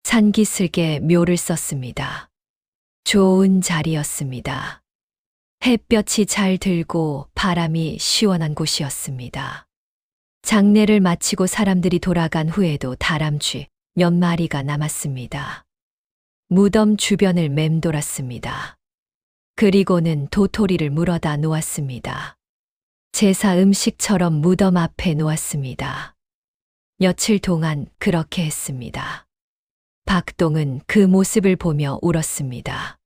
산기슭에 묘를 썼습니다. 좋은 자리였습니다. 햇볕이 잘 들고 바람이 시원한 곳이었습니다. 장례를 마치고 사람들이 돌아간 후에도 다람쥐 몇 마리가 남았습니다. 무덤 주변을 맴돌았습니다. 그리고는 도토리를 물어다 놓았습니다. 제사 음식처럼 무덤 앞에 놓았습니다. 며칠 동안 그렇게 했습니다. 박동은 그 모습을 보며 울었습니다.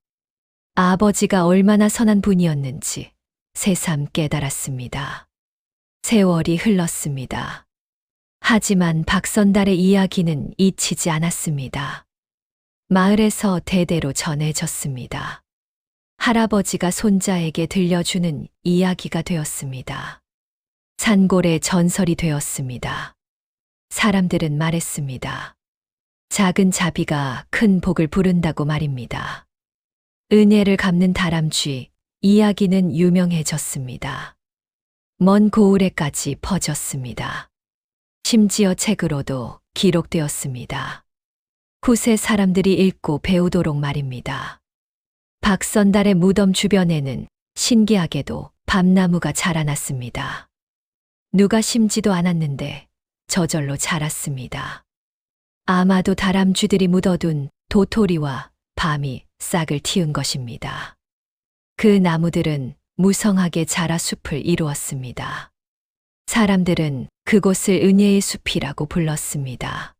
아버지가 얼마나 선한 분이었는지 새삼 깨달았습니다. 세월이 흘렀습니다. 하지만 박선달의 이야기는 잊히지 않았습니다. 마을에서 대대로 전해졌습니다. 할아버지가 손자에게 들려주는 이야기가 되었습니다. 산골의 전설이 되었습니다. 사람들은 말했습니다. 작은 자비가 큰 복을 부른다고 말입니다. 은혜를 갚는 다람쥐 이야기는 유명해졌습니다. 먼 고을에까지 퍼졌습니다. 심지어 책으로도 기록되었습니다. 후세 사람들이 읽고 배우도록 말입니다. 박선달의 무덤 주변에는 신기하게도 밤나무가 자라났습니다. 누가 심지도 않았는데 저절로 자랐습니다. 아마도 다람쥐들이 묻어둔 도토리와 밤이 싹을 틔운 것입니다. 그 나무들은 무성하게 자라 숲을 이루었습니다. 사람들은 그곳을 은혜의 숲이라고 불렀습니다.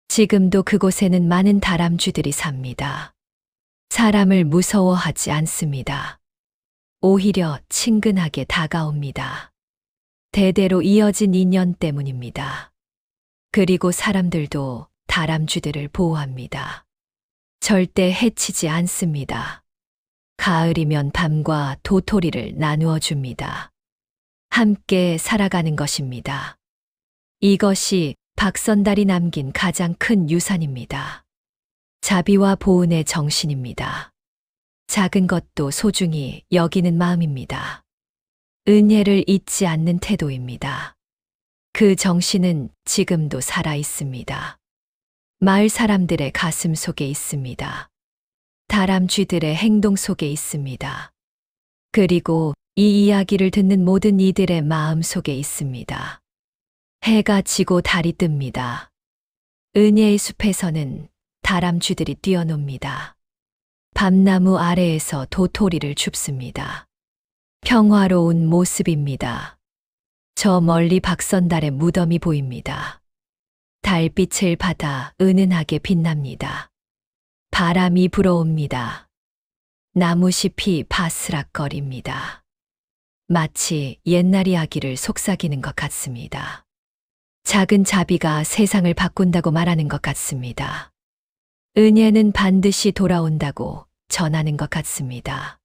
지금도 그곳에는 많은 다람쥐들이 삽니다. 사람을 무서워하지 않습니다. 오히려 친근하게 다가옵니다. 대대로 이어진 인연 때문입니다. 그리고 사람들도 다람쥐들을 보호합니다. 절대 해치지 않습니다. 가을이면 밤과 도토리를 나누어 줍니다. 함께 살아가는 것입니다. 이것이 박선달이 남긴 가장 큰 유산입니다. 자비와 보은의 정신입니다. 작은 것도 소중히 여기는 마음입니다. 은혜를 잊지 않는 태도입니다. 그 정신은 지금도 살아 있습니다. 마을 사람들의 가슴 속에 있습니다. 다람쥐들의 행동 속에 있습니다. 그리고 이 이야기를 듣는 모든 이들의 마음 속에 있습니다. 해가 지고 달이 뜹니다. 은혜의 숲에서는 다람쥐들이 뛰어놉니다. 밤나무 아래에서 도토리를 줍습니다. 평화로운 모습입니다. 저 멀리 박선달의 무덤이 보입니다. 달빛을 받아 은은하게 빛납니다. 바람이 불어옵니다. 나무잎이 바스락거립니다. 마치 옛날 이야기를 속삭이는 것 같습니다. 작은 자비가 세상을 바꾼다고 말하는 것 같습니다. 은혜는 반드시 돌아온다고 전하는 것 같습니다.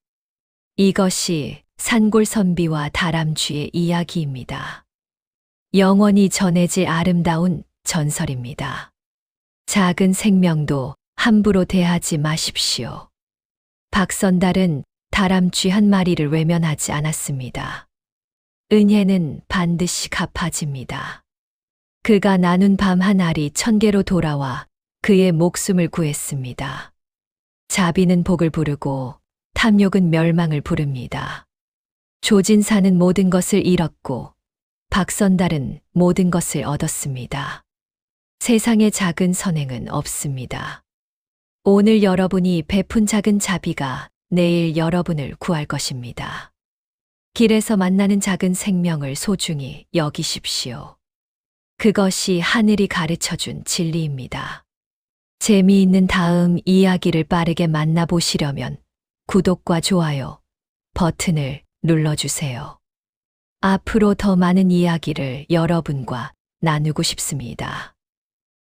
이것이 산골선비와 다람쥐의 이야기입니다. 영원히 전해질 아름다운 전설입니다. 작은 생명도 함부로 대하지 마십시오. 박선달은 다람쥐 한 마리를 외면하지 않았습니다. 은혜는 반드시 갚아집니다. 그가 나눈 밤 한 알이 1000개로 돌아와 그의 목숨을 구했습니다. 자비는 복을 부르고 탐욕은 멸망을 부릅니다. 조진사는 모든 것을 잃었고 박선달은 모든 것을 얻었습니다. 세상에 작은 선행은 없습니다. 오늘 여러분이 베푼 작은 자비가 내일 여러분을 구할 것입니다. 길에서 만나는 작은 생명을 소중히 여기십시오. 그것이 하늘이 가르쳐준 진리입니다. 재미있는 다음 이야기를 빠르게 만나보시려면 구독과 좋아요 버튼을 눌러주세요. 앞으로 더 많은 이야기를 여러분과 나누고 싶습니다.